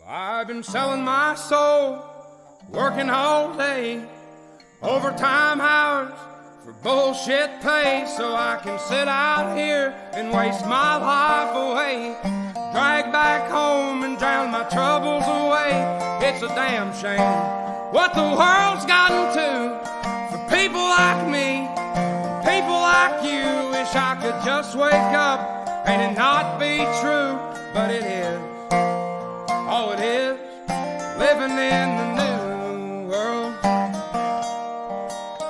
I've been selling my soul, working all day, overtime hours for bullshit pay, so I can sit out here and waste my life away, drag back home and drown my troubles away. It's a damn shame what the world's gotten to for people like me, people like you. Wish I could just wake up and it not be true, but it is. Oh, it is living in the new world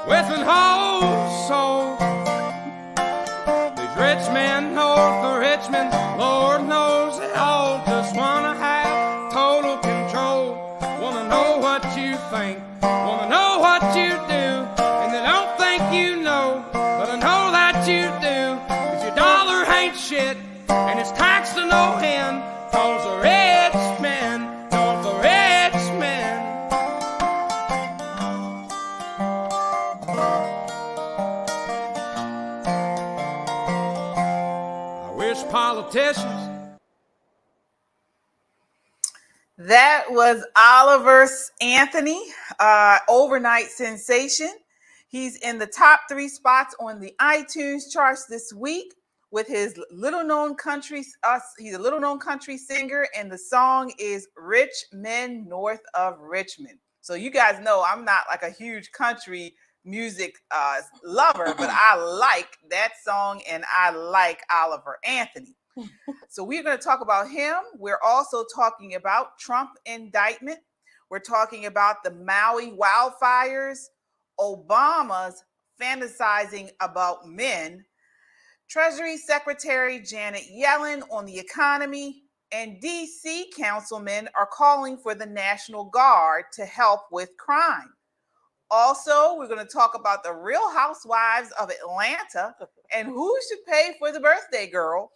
with an whole soul. These rich men north of Richmond, Lord knows they all just wanna have total control. Wanna know what you think, wanna know what you do, and they don't think you know, but I know that you do. 'Cause your dollar ain't shit, and it's taxed to no end. 'Cause the rich men, cause the rich men. I wish politicians. That was Oliver Anthony, overnight sensation. He's in the top 3 spots on the iTunes charts this week with his little-known country. He's a little-known country singer, and the song is "Rich Men North of Richmond." So you guys know I'm not like a huge country music lover, but I like that song, and I like Oliver Anthony. So we're going to talk about him. We're also talking about Trump indictment. We're talking about the Maui wildfires, Obama's fantasizing about men, Treasury Secretary Janet Yellen on the economy, and D.C. councilmen are calling for the National Guard to help with crime. Also, we're going to talk about the Real Housewives of Atlanta and who should pay for the birthday girl.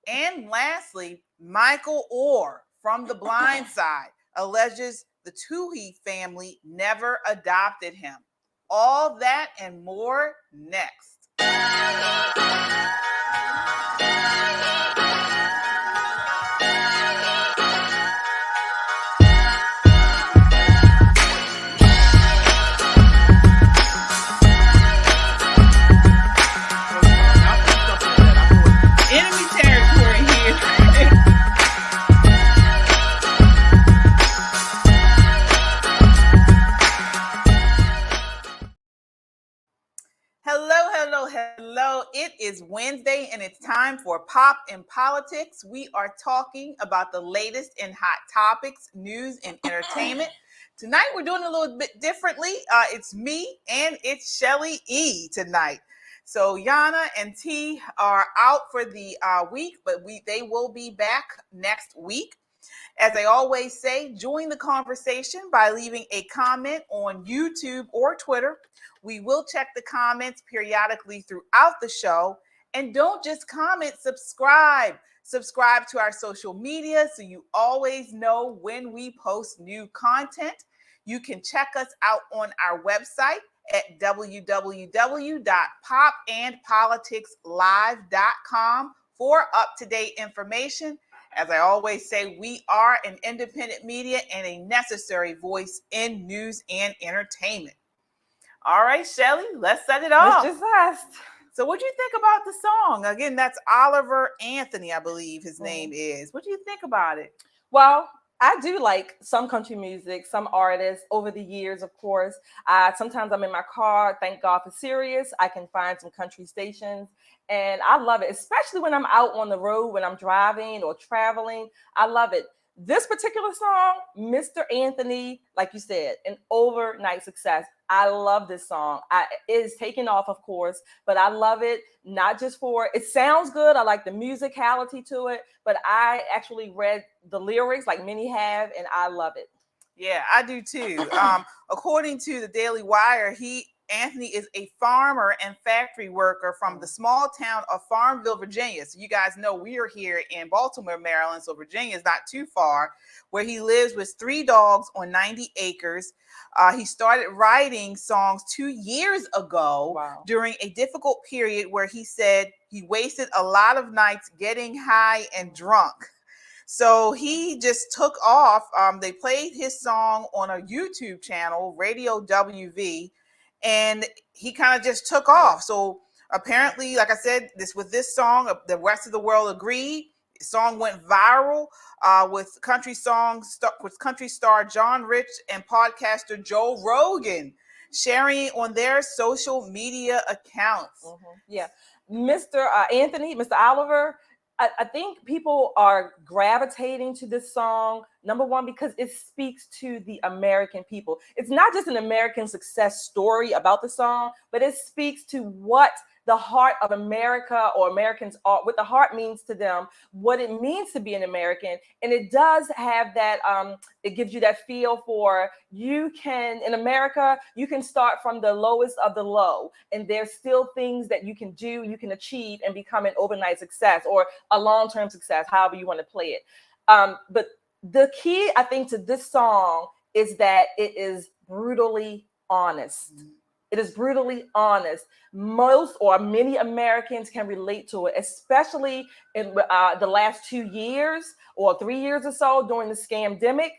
And lastly, Michael Orr from The Blind Side alleges the Toohey family never adopted him. All that and more next. Enemy territory here. Hello. It is Wednesday and it's time for Pop in Politics. We are talking about the latest in hot topics, news, and entertainment. Tonight we're doing a little bit differently. It's me and it's Shelly E tonight. So Yana and T are out for the week, but they will be back next week. As I always say, join the conversation by leaving a comment on YouTube or Twitter. We will check the comments periodically throughout the show. And don't just comment, subscribe. Subscribe to our social media so you always know when we post new content. You can check us out on our website at www.popandpoliticslive.com for up-to-date information. As I always say, we are an independent media and a necessary voice in news and entertainment. All right, Shelly, let's set it off. Let's just ask. So what do you think about the song? Again, that's Oliver Anthony, I believe his name is. What do you think about it? Well, I do like some country music, some artists over the years, of course. Sometimes I'm in my car, thank God for Sirius. I can find some country stations and I love it, especially when I'm out on the road, when I'm driving or traveling. I love it. This particular song, Mr. Anthony, like you said, an overnight success. I love this song. It is taken off, of course, but I love it, not just for, it sounds good. I like the musicality to it, but I actually read the lyrics like many have, and I love it. Yeah, I do too. According to the Daily Wire, Anthony is a farmer and factory worker from the small town of Farmville, Virginia. So you guys know we are here in Baltimore, Maryland. So Virginia is not too far, where he lives with 3 dogs on 90 acres. He started writing songs 2 years ago during a difficult period where he said he wasted a lot of nights getting high and drunk. So he just took off. They played his song on a YouTube channel, Radio WV, and he kind of just took off. So apparently, like I said, this song, the rest of the world agreed. The song went viral with country star John Rich and podcaster Joe Rogan sharing it on their social media accounts. Yeah, Mr. Anthony, Mr. Oliver, I think people are gravitating to this song, number one, because it speaks to the American people. It's not just an American success story about the song, but it speaks to what the heart of America or Americans are, what the heart means to them, what it means to be an American. And it does have that, it gives you that feel for you can, in America, you can start from the lowest of the low. And there's still things that you can do, you can achieve and become an overnight success or a long-term success, however you want to play it. But the key, I think, to this song is that it is brutally honest. It is brutally honest. Most or many Americans can relate to it, especially in the last 2 years or 3 years or so during the scamdemic.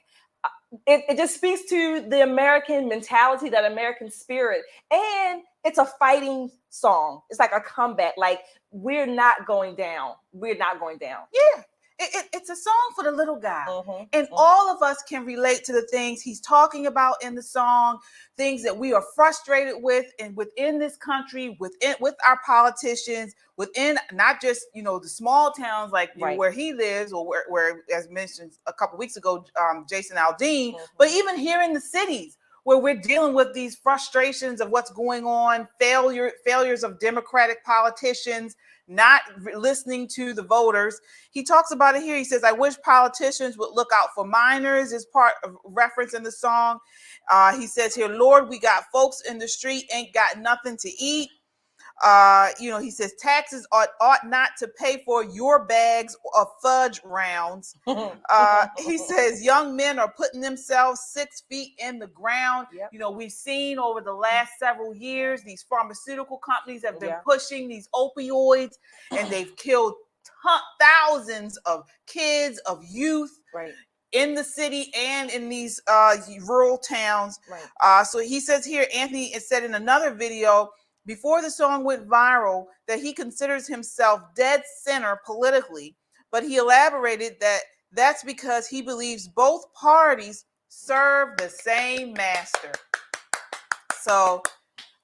It just speaks to the American mentality, that American spirit. And it's a fighting song. It's like a comeback. Like, we're not going down. We're not going down. Yeah. It's a song for the little guy. And all of us can relate to the things he's talking about in the song, things that we are frustrated with and within this country, with our politicians, within not just, the small towns like where he lives or where, as mentioned a couple weeks ago, Jason Aldean, but even here in the cities where we're dealing with these frustrations of what's going on, failures of Democratic politicians, not listening to the voters. He talks about it here. He says, I wish politicians would look out for minors, is part of reference in the song. He says here, Lord, we got folks in the street, ain't got nothing to eat. He says taxes ought not to pay for your bags of fudge rounds. He says young men are putting themselves 6 feet in the ground. We've seen over the last several years, these pharmaceutical companies have been pushing these opioids, and they've killed thousands of kids, of youth. In the city and in these rural towns. So he says here, Anthony said in another video, before the song went viral, that he considers himself dead center politically, but he elaborated that that's because he believes both parties serve the same master. So,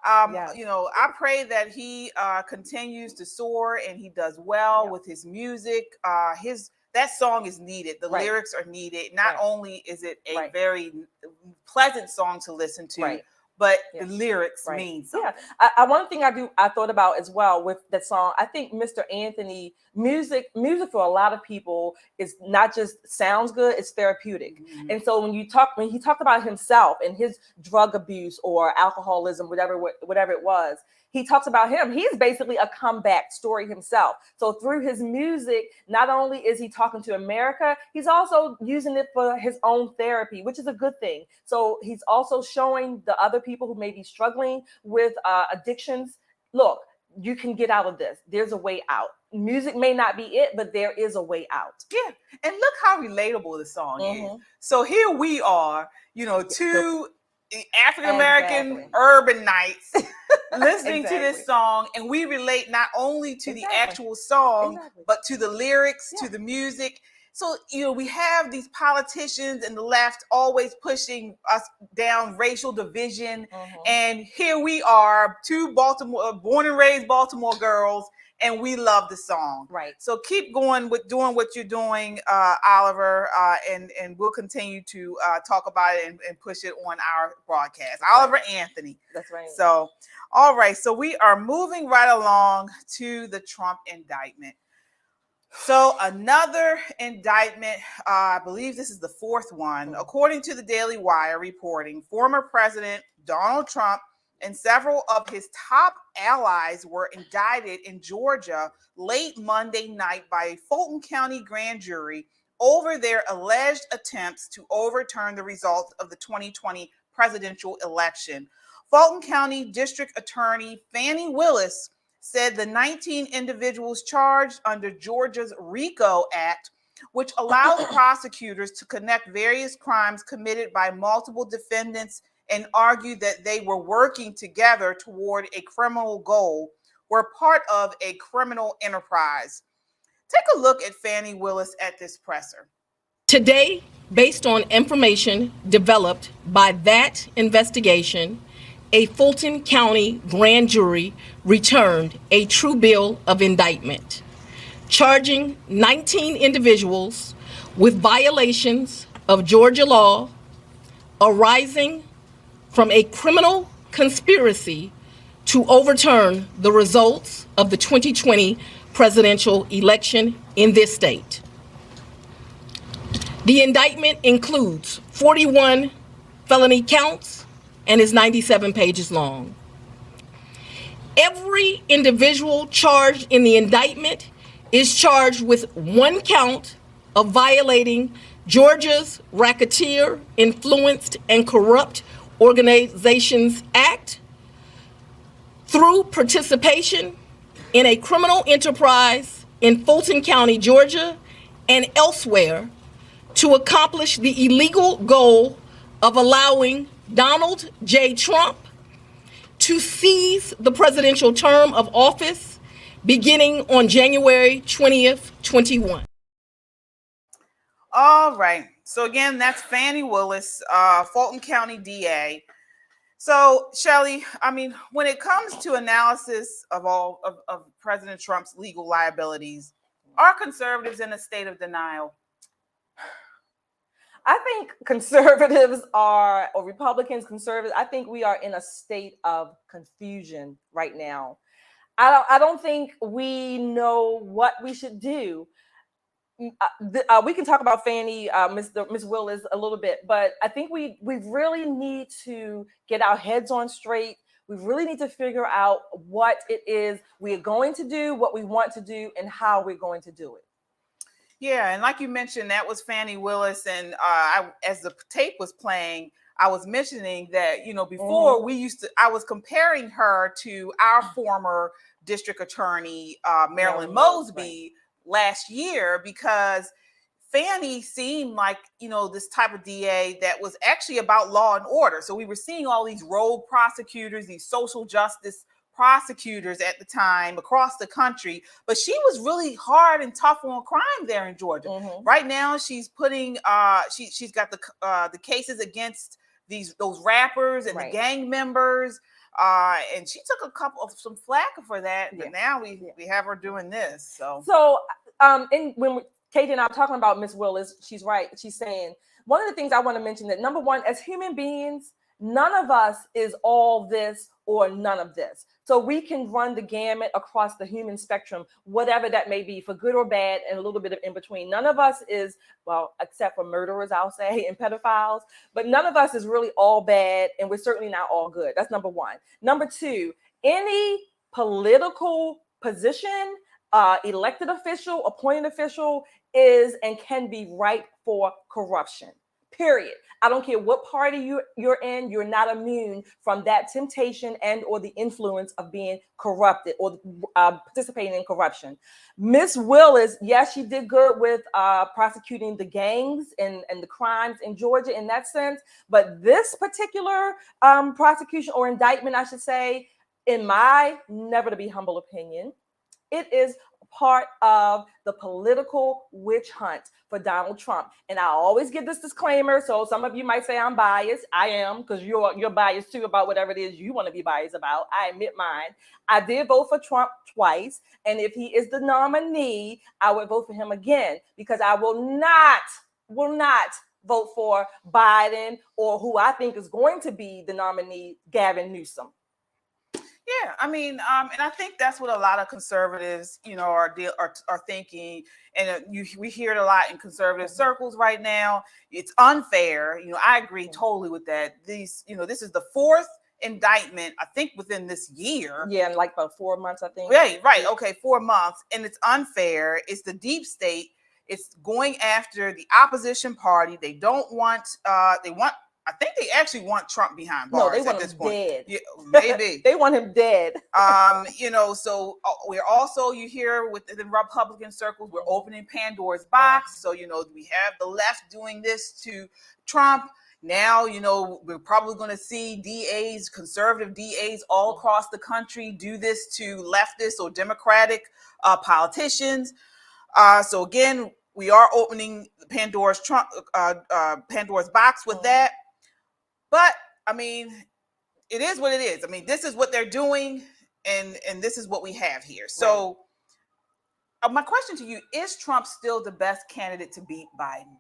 I pray that he continues to soar and he does well with his music. That song is needed. The lyrics are needed. Not only is it a very pleasant song to listen to, but the lyrics mean something. One thing I thought about as well with that song, I think Mr. Anthony, music for a lot of people is not just sounds good, it's therapeutic. And so when he talked about himself and his drug abuse or alcoholism, whatever it was, he talks about him. He's basically a comeback story himself. So through his music, not only is he talking to America, he's also using it for his own therapy, which is a good thing. So he's also showing the other people who may be struggling with addictions, look, you can get out of this. There's a way out. Music may not be it, but there is a way out. Yeah. And look how relatable the song is. So here we are, two African-American urbanites listening to this song, and we relate not only to the actual song, but to the lyrics, to the music. So, we have these politicians and the left always pushing us down racial division. And here we are, two born and raised Baltimore girls, and we love the song. So keep going with doing what you're doing, Oliver, and we'll continue to talk about it and push it on our broadcast. Oliver Anthony. That's right. So, all right. So we are moving right along to the Trump indictment. So another indictment, I believe this is the fourth one. According to the Daily Wire reporting, former President Donald Trump and several of his top allies were indicted in Georgia late Monday night by a Fulton County grand jury over their alleged attempts to overturn the results of the 2020 presidential election. Fulton County District Attorney Fannie Willis said the 19 individuals charged under Georgia's RICO Act which allows prosecutors to connect various crimes committed by multiple defendants and argue that they were working together toward a criminal goal, were part of a criminal enterprise. Take a look at Fani Willis at this presser. Today, based on information developed by that investigation, a Fulton County grand jury returned a true bill of indictment, charging 19 individuals with violations of Georgia law arising from a criminal conspiracy to overturn the results of the 2020 presidential election in this state. The indictment includes 41 felony counts and is 97 pages long. Every individual charged in the indictment is charged with one count of violating Georgia's Racketeer, Influenced, and Corrupt Organizations Act through participation in a criminal enterprise in Fulton County, Georgia, and elsewhere to accomplish the illegal goal of allowing Donald J. Trump to seize the presidential term of office beginning on January 20th, 21. All right. So again, that's Fani Willis, Fulton County DA. So, Shelley, I mean, when it comes to analysis of all of President Trump's legal liabilities, are conservatives in a state of denial? I think conservatives are, or Republicans, conservatives, I think we are in a state of confusion right now. I don't think we know what we should do. We can talk about Fani, Miss Willis a little bit, but I think we really need to get our heads on straight. We really need to figure out what it is we're going to do, what we want to do, and how we're going to do it. Yeah, and like you mentioned, that was Fani Willis, and as the tape was playing, I was mentioning that, you know, before I was comparing her to our former district attorney, Marilyn Mosby, last year, because Fani seemed like, you know, this type of DA that was actually about law and order. So we were seeing all these rogue prosecutors, these social justice prosecutors at the time across the country, but she was really hard and tough on crime there in Georgia. Right now, she's putting she's got the cases against those rappers and the gang members, and she took some flack for that. But now we have her doing this. So when Katie and I are talking about Miss Willis, she's right. She's saying one of the things I want to mention that number one, as human beings, none of us is all this or none of this. So we can run the gamut across the human spectrum, whatever that may be, for good or bad, and a little bit of in between. None of us is, well, except for murderers, I'll say, and pedophiles, but none of us is really all bad, and we're certainly not all good. That's number one. Number two, any political position, elected official, appointed official, is and can be ripe for corruption. Period. I don't care what party you're in, you're not immune from that temptation and or the influence of being corrupted or participating in corruption. Miss Willis, yes, she did good with prosecuting the gangs and the crimes in Georgia in that sense. But this particular prosecution or indictment, I should say, in my never to be humble opinion, it is part of the political witch hunt for Donald Trump. And I always give this disclaimer. So some of you might say I'm biased. I am, because you're biased too about whatever it is you want to be biased about. I admit mine. I did vote for Trump twice. And if he is the nominee, I would vote for him again, because I will not vote for Biden or who I think is going to be the nominee, Gavin Newsom. Yeah, I mean, and I think that's what a lot of conservatives, you know, are thinking, and we hear it a lot in conservative circles right now. It's unfair. You know, I agree totally with that. This is the fourth indictment, I think, within this year. Yeah, in like about 4 months, I think. Right. Okay, 4 months, and it's unfair. It's the deep state. It's going after the opposition party. They want I think they actually want Trump behind No, bars they want at this him point. dead. Yeah, maybe. They want him dead. So we're also, you hear within the Republican circles, we're opening Pandora's box. So, we have the left doing this to Trump. Now, we're probably going to see DAs, conservative DAs all across the country do this to leftist or Democratic politicians. So again, we are opening Pandora's box with that. But I mean, it is what it is. I mean, this is what they're doing, and this is what we have here. So my question to you, is Trump still the best candidate to beat Biden?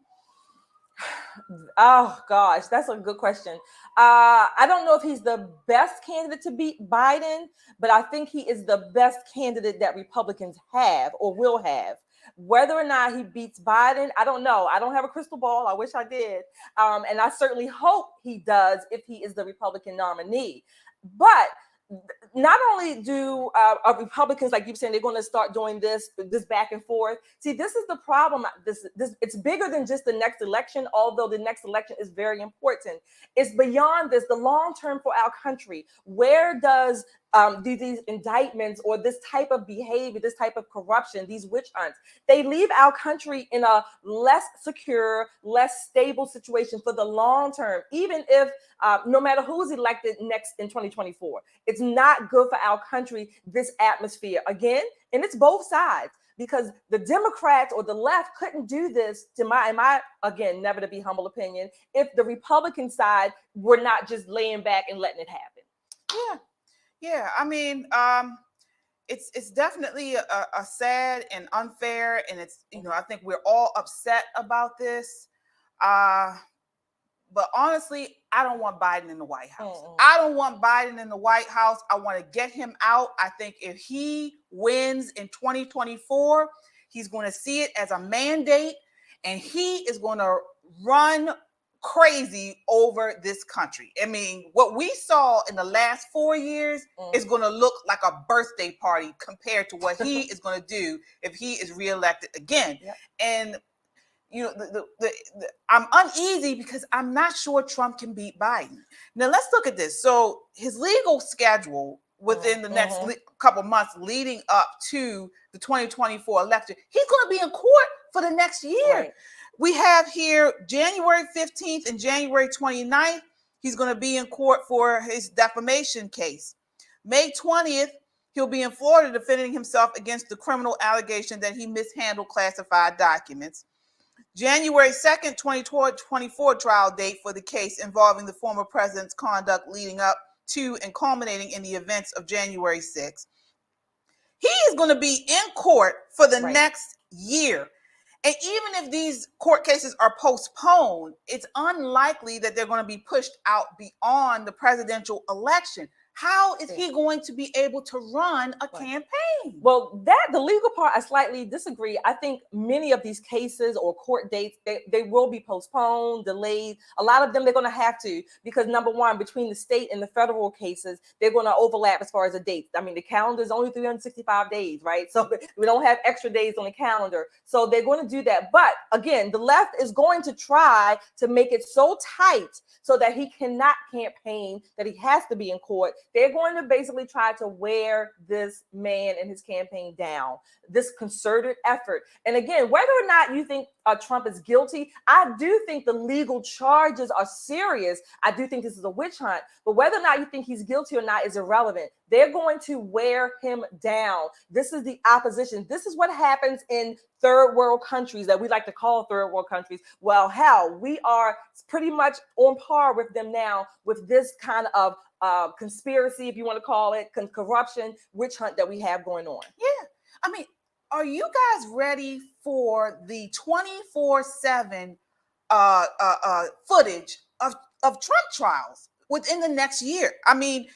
Oh gosh, that's a good question. I don't know if he's the best candidate to beat Biden, but I think he is the best candidate that Republicans have or will have. Whether or not he beats Biden, I don't know. I don't have a crystal ball. I wish I did. And I certainly hope he does if he is the Republican nominee. But not only do Republicans, like you're saying, they're going to start doing this back and forth. See, this is the problem. This it's bigger than just the next election, although the next election is very important. It's beyond this, the long term for our country. Where does these indictments or this type of behavior, this type of corruption, these witch hunts, they leave our country in a less secure, less stable situation for the long term, even if no matter who's elected next in 2024. It's not good for our country, this atmosphere. Again, and it's both sides, because the Democrats or the left couldn't do this, in my again, never to be humble opinion, if the Republican side were not just laying back and letting it happen. Yeah. I mean, it's definitely a sad and unfair, and it's, I think we're all upset about this. But honestly, I don't want Biden in the White House. I don't want Biden in the White House. I want to get him out. I think if he wins in 2024, he's going to see it as a mandate, and he is going to run crazy over this country. I mean, what we saw in the last 4 years is going to look like a birthday party compared to what he is going to do if he is reelected again. Yep. And I'm uneasy because I'm not sure Trump can beat Biden. Now let's look at this. So his legal schedule within the next couple months leading up to the 2024 election, he's going to be in court for the next year. Right. We have here January 15th and January 29th. He's going to be in court for his defamation case. May 20th, he'll be in Florida defending himself against the criminal allegation that he mishandled classified documents. January 2nd, 2024 trial date for the case involving the former president's conduct leading up to and culminating in the events of January 6th. He is going to be in court for the next year. And even if these court cases are postponed, it's unlikely that they're going to be pushed out beyond the presidential election. How is he going to be able to run a campaign? Well, the legal part, I slightly disagree. I think many of these cases or court dates, they will be postponed, delayed. A lot of them, they're going to have to, because number one, between the state and the federal cases, they're going to overlap as far as the dates. I mean, the calendar is only 365 days, right? So we don't have extra days on the calendar. So they're going to do that. But again, the left is going to try to make it so tight so that he cannot campaign, that he has to be in court. They're going to basically try to wear this man and his campaign down, this concerted effort. And again, whether or not you think Trump is guilty, I do think the legal charges are serious. I do think this is a witch hunt, but whether or not you think he's guilty or not is irrelevant. They're going to wear him down. This is the opposition. This is what happens in third world countries that we like to call third world countries. Well, hell, we are pretty much on par with them now with this kind of conspiracy, if you want to call it, corruption, witch hunt that we have going on. Yeah. I mean, are you guys ready for the 24/7 footage of Trump trials within the next year? I mean,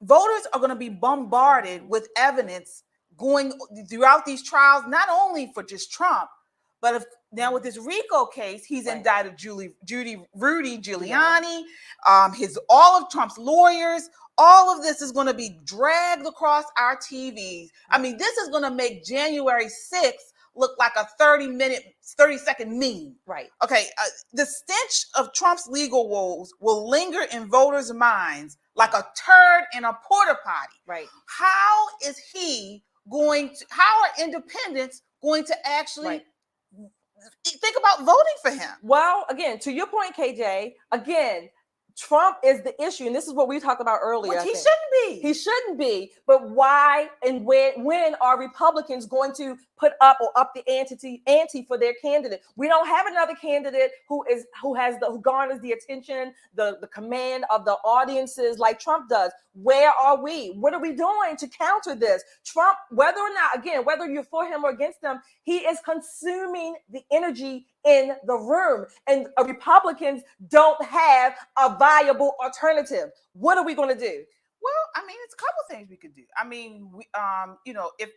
voters are going to be bombarded with evidence going throughout these trials, not only for just Trump, but now with this RICO case, he's indicted Rudy Giuliani, all of Trump's lawyers. All of this is going to be dragged across our TVs. I mean, this is going to make January 6th look like a 30-second meme. Right. Okay, the stench of Trump's legal woes will linger in voters' minds like a turd in a porta potty. Right. How are independents going to actually think about voting for him? Well, again, to your point, KJ, again, Trump is the issue, and this is what we talked about earlier. Which he shouldn't be. He shouldn't be. But why and when are Republicans going to put up the ante for their candidate? We don't have another candidate who garners the attention, the command of the audiences like Trump does. Where are we? What are we doing to counter this? Trump, whether you're for him or against him, he is consuming the energy in the room, and Republicans don't have a viable alternative. What are we going to do? Well, I mean, it's a couple things we could do. I mean, if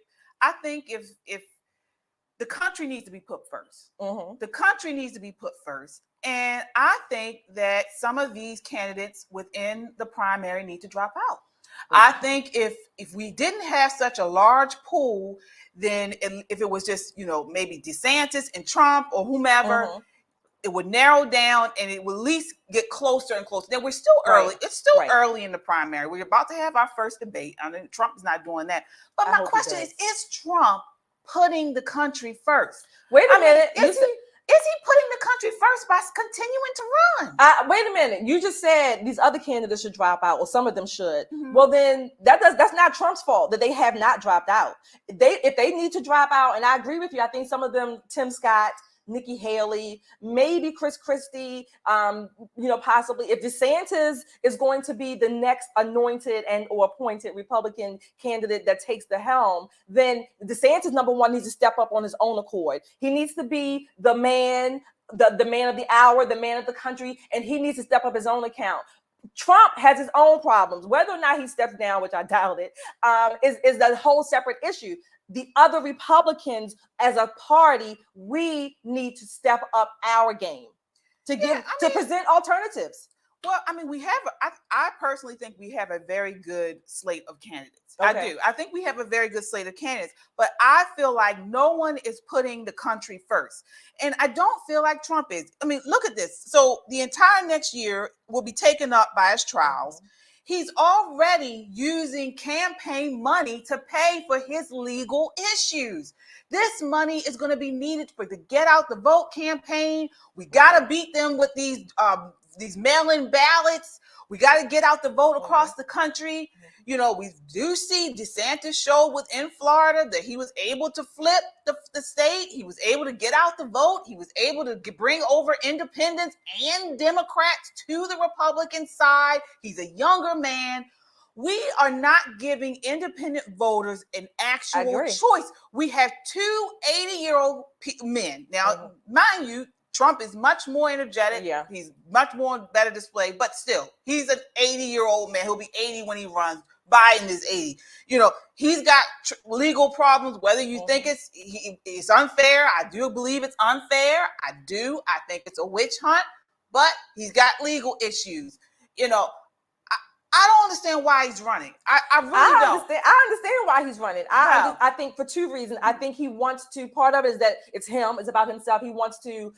the country needs to be put first. The country needs to be put first. And I think that some of these candidates within the primary need to drop out. I think if we didn't have such a large pool, then if it was just, maybe DeSantis and Trump or whomever, it would narrow down and it would at least get closer and closer. Now, we're still early. It's still early in the primary. We're about to have our first debate. I mean, Trump is not doing that. But my question is Trump putting the country first? Wait a minute. Is he putting the country first by continuing to run? Wait a minute. You just said these other candidates should drop out, or some of them should. Well, then that's not Trump's fault that they have not dropped out. If they need to drop out, and I agree with you, I think some of them, Tim Scott, Nikki Haley, maybe Chris Christie, possibly. If DeSantis is going to be the next anointed and or appointed Republican candidate that takes the helm, then DeSantis, number one, needs to step up on his own accord. He needs to be the man, the man of the hour, the man of the country, and he needs to step up his own account. Trump has his own problems. Whether or not he steps down, which I doubt it, is a whole separate issue. The other Republicans, as a party, we need to step up our game to present alternatives. Well, I mean, I personally think we have a very good slate of candidates. Okay. I do. I think we have a very good slate of candidates, but I feel like no one is putting the country first. And I don't feel like Trump is. I mean, look at this. So the entire next year will be taken up by his trials. He's already using campaign money to pay for his legal issues. This money is going to be needed for the Get Out the Vote campaign. We got to beat them with these mail-in ballots. We got to get out the vote across the country. We do see DeSantis show within Florida that he was able to flip the state. He was able to get out the vote. He was able to bring over independents and Democrats to the Republican side. He's a younger man. We are not giving independent voters an actual choice. We have two 80-year-old men. Now, mind you, Trump is much more energetic. Yeah. He's much more better display, but still, he's an 80-year-old man. He'll be 80 when he runs. Biden is 80. He's got legal problems, whether you think it's unfair. I do believe it's unfair. I think it's a witch hunt, but he's got legal issues. I don't understand why he's running. I really don't. I understand why he's running. I think for two reasons. I think he wants to, part of it is that it's him, it's about himself. He wants to,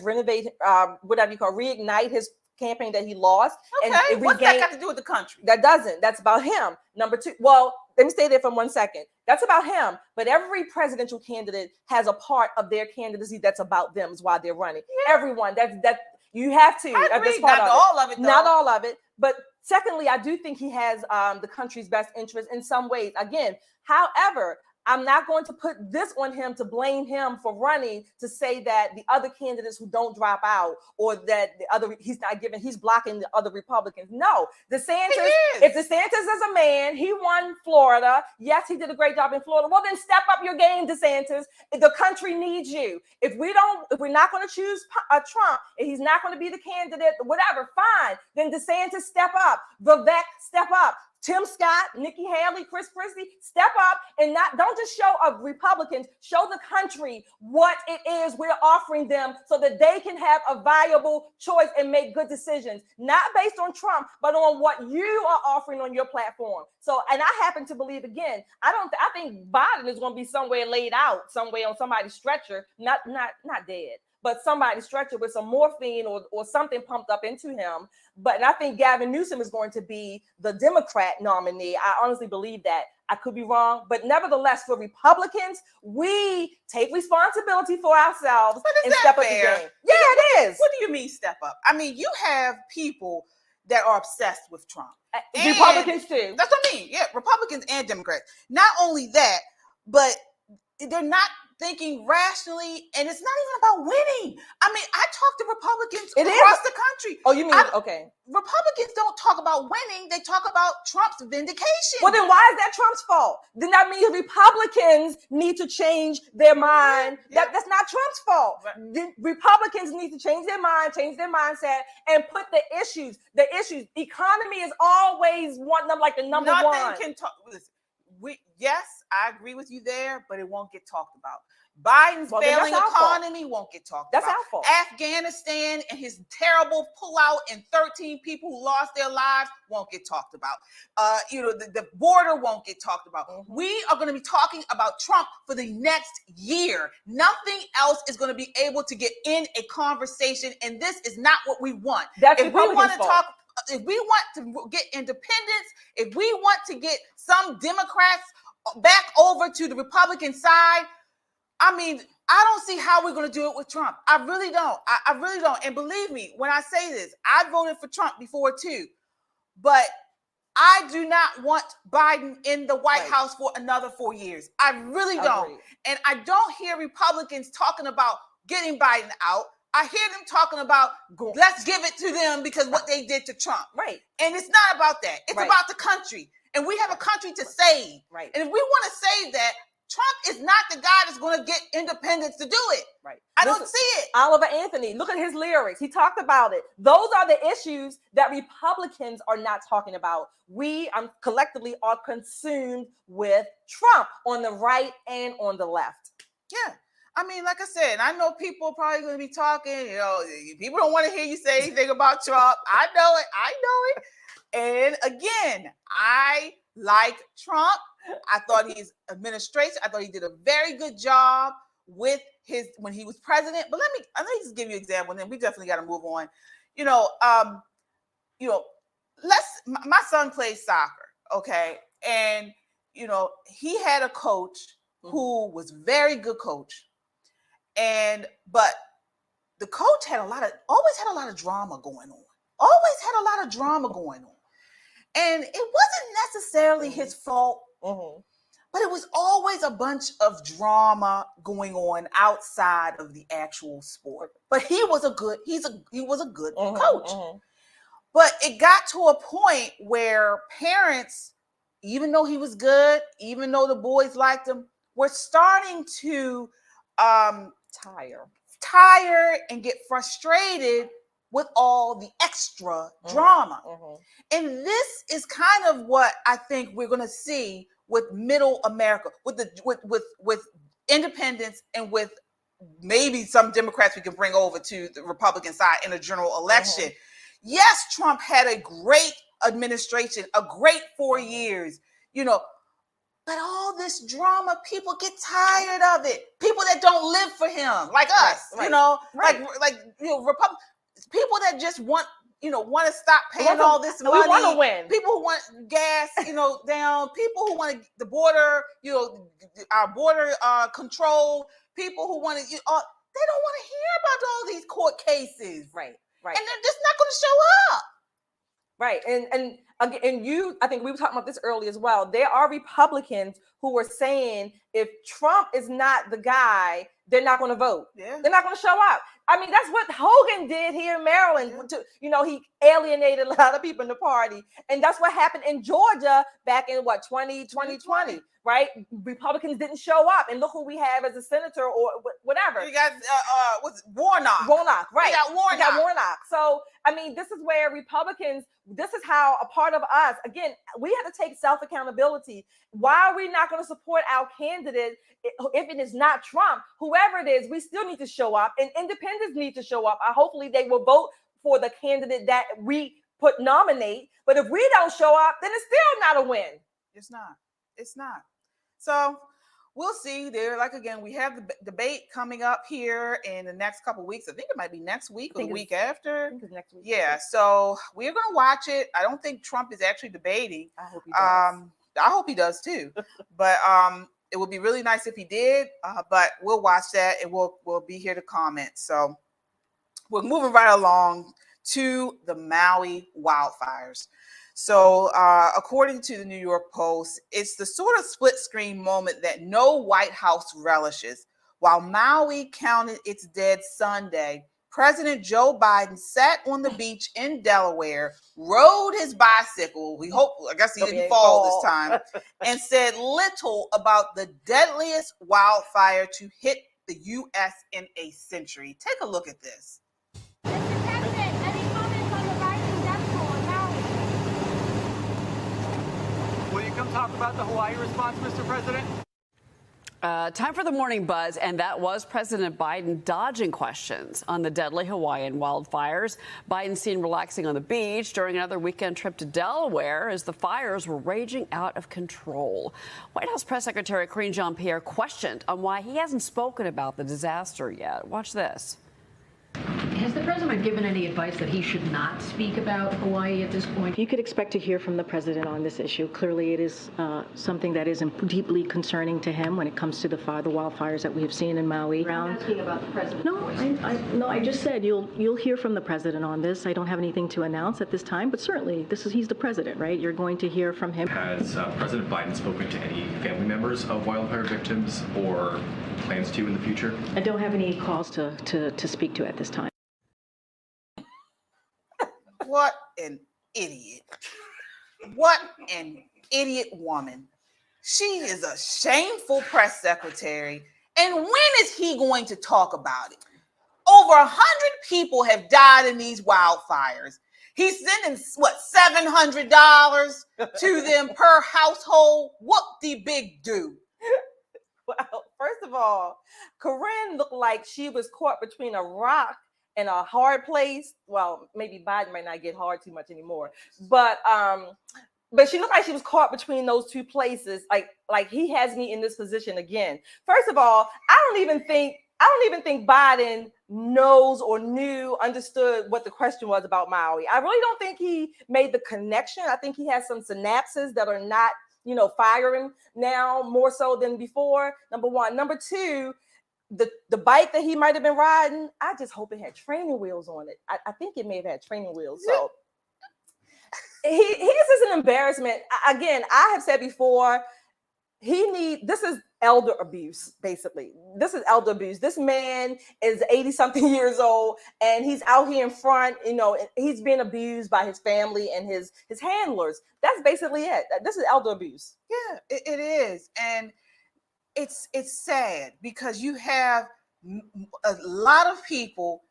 renovate, reignite his campaign that he lost. Okay, and what's that got to do with the country? That doesn't. That's about him. Number two, well, let me stay there for 1 second. That's about him. But every presidential candidate has a part of their candidacy that's about them, is why they're running. Yeah. Everyone, that you have to. I agree. Not all of it, though. Not all of it. But secondly, I do think he has the country's best interest in some ways. Again, however, I'm not going to put this on him to blame him for running, to say that the other candidates who don't drop out, or that he's blocking the other Republicans. No, DeSantis, if DeSantis is a man, he won Florida. Yes, he did a great job in Florida. Well, then step up your game, DeSantis. The country needs you. If we're not going to choose Trump, and he's not going to be the candidate, whatever, fine. Then DeSantis step up. Vivek step up. Tim Scott, Nikki Haley, Chris Christie, step up and don't just show Republicans, show the country what it is we're offering them so that they can have a viable choice and make good decisions, not based on Trump, but on what you are offering on your platform. So, and I happen to believe, again, I think Biden is going to be somewhere laid out, somewhere on somebody's stretcher, not dead, but somebody's stretcher with some morphine or something pumped up into him. But I think Gavin Newsom is going to be the Democrat nominee. I honestly believe that. I could be wrong, but nevertheless, for Republicans, we take responsibility for ourselves and step up the game. Yeah, it is. What do you mean step up? I mean, you have people that are obsessed with Trump. Republicans too. That's what I mean. Yeah, Republicans and Democrats. Not only that, but they're not thinking rationally, and it's not even about winning. I mean, I talk to Republicans across the country. Oh, you mean, okay. Republicans don't talk about winning. They talk about Trump's vindication. Well, then why is that Trump's fault? Then that means Republicans need to change their mind. Yeah. That's not Trump's fault. Right. The Republicans need to change their mind, change their mindset, and put the issues. Economy is always one of like the number one. Nothing can talk. Listen, yes, I agree with you there, but it won't get talked about. Biden's failing economy won't get talked about. That's our fault. Afghanistan and his terrible pullout and 13 people who lost their lives won't get talked about. The border won't get talked about. Mm-hmm. We are going to be talking about Trump for the next year. Nothing else is going to be able to get in a conversation, and this is not what we want. If we want to get independence, if we want to get some Democrats back over to the Republican side, I mean, I don't see how we're going to do it with Trump. I really don't. I really don't. And believe me, when I say this, I voted for Trump before too. But I do not want Biden in the White House for another 4 years. I really don't. And I don't hear Republicans talking about getting Biden out. I hear them talking about, let's give it to them because what they did to Trump. Right. And it's not about that. It's about the country. And we have a country to save. Right. And if we want to save that, Trump is not the guy that's going to get independence to do it. Right. I don't see it. Oliver Anthony, look at his lyrics. He talked about it. Those are the issues that Republicans are not talking about. We collectively are consumed with Trump on the right and on the left. Yeah. I mean, like I said, I know people are probably going to be talking, people don't want to hear you say anything about Trump. I know it. And again, I like Trump. I thought his administration, I thought he did a very good job with when he was president. But let me just give you an example, and then we definitely got to move on. My son plays soccer, okay? And, he had a coach who was very good coach. But the coach always had a lot of drama going on. And it wasn't necessarily his fault, but it was always a bunch of drama going on outside of the actual sport. But he was a good coach. But it got to a point where parents, even though he was good, even though the boys liked him, were starting to tire and get frustrated with all the extra drama. And this is kind of what I think we're going to see with middle America, with independents, and with maybe some Democrats we can bring over to the Republican side in a general election. Yes, Trump had a great administration, a great 4 years, but all this drama, people get tired of it. People that don't live for him, like us, Republicans. People that just want to stop paying all this money. We want to win. People who want gas, down. People who want the border, our border control. People who want to, they don't want to hear about all these court cases. Right. And they're just not going to show up. Right. And I think we were talking about this earlier as well. There are Republicans who are saying if Trump is not the guy, they're not going to vote. Yeah. They're not going to show up. I mean, that's what Hogan did here in Maryland. Yeah. He alienated a lot of people in the party. And that's what happened in Georgia back in 2020, right? Republicans didn't show up. And look who we have as a senator or whatever. You got Warnock. Warnock, right. We got Warnock. So I mean, this is where Republicans, this is how a part of us, again, we have to take self-accountability. Why are we not going to support our candidate if it is not Trump? Whoever it is, we still need to show up, and independents need to show up. Hopefully they will vote for the candidate that we nominate. But if we don't show up, then it's still not a win. It's not. It's not. So we'll see there. Like, again, we have the debate coming up here in the next couple of weeks. I think it might be next week or the week after. I think it's next week. Yeah. So we're going to watch it. I don't think Trump is actually debating. I hope he does. I hope he does too. But it would be really nice if he did. But we'll watch that and we'll be here to comment. So we're moving right along to the Maui wildfires. So according to the New York Post, it's the sort of split screen moment that no White House relishes. While Maui counted its dead Sunday, President Joe Biden sat on the beach in Delaware, rode his bicycle, I guess he didn't fall this time, and said little about the deadliest wildfire to hit the U.S. in a century. Take a look at this. Come talk about the Hawaii response, Mr. President? Time for the morning buzz, and that was President Biden dodging questions on the deadly Hawaiian wildfires. Biden seen relaxing on the beach during another weekend trip to Delaware as the fires were raging out of control. White House Press Secretary Karine Jean-Pierre questioned on why he hasn't spoken about the disaster yet. Watch this. Has the president given any advice that he should not speak about Hawaii at this point? You could expect to hear from the president on this issue. Clearly, it is something that is deeply concerning to him when it comes to the wildfires that we have seen in Maui. I'm asking about the president. No, I just said you'll hear from the president on this. I don't have anything to announce at this time, but certainly he's the president, right? You're going to hear from him. Has President Biden spoken to any family members of wildfire victims or plans to in the future? I don't have any calls to speak to at this time. What an idiot. What an idiot woman. She is a shameful press secretary. And when is he going to talk about it? Over 100 people have died in these wildfires. He's sending, $700 to them per household? What the big do? Well, first of all, Corinne looked like she was caught between a rock and a hard place. Well, maybe Biden might not get hard too much anymore, but she looked like she was caught between those two places. Like he has me in this position again. First of all, I don't even think Biden knows or understood what the question was about Maui. I really don't think he made the connection. I think he has some synapses that are not, firing now more so than before. Number one. Number two, the bike that he might have been riding, I just hope it had training wheels on it. I think it may have had training wheels. So this is an embarrassment. Again, I have said before, this is elder abuse, basically. This is elder abuse. This man is 80-something years old, and he's out here in front, he's being abused by his family and his handlers. That's basically it. This is elder abuse. Yeah, it is. And it's sad because you have a lot of people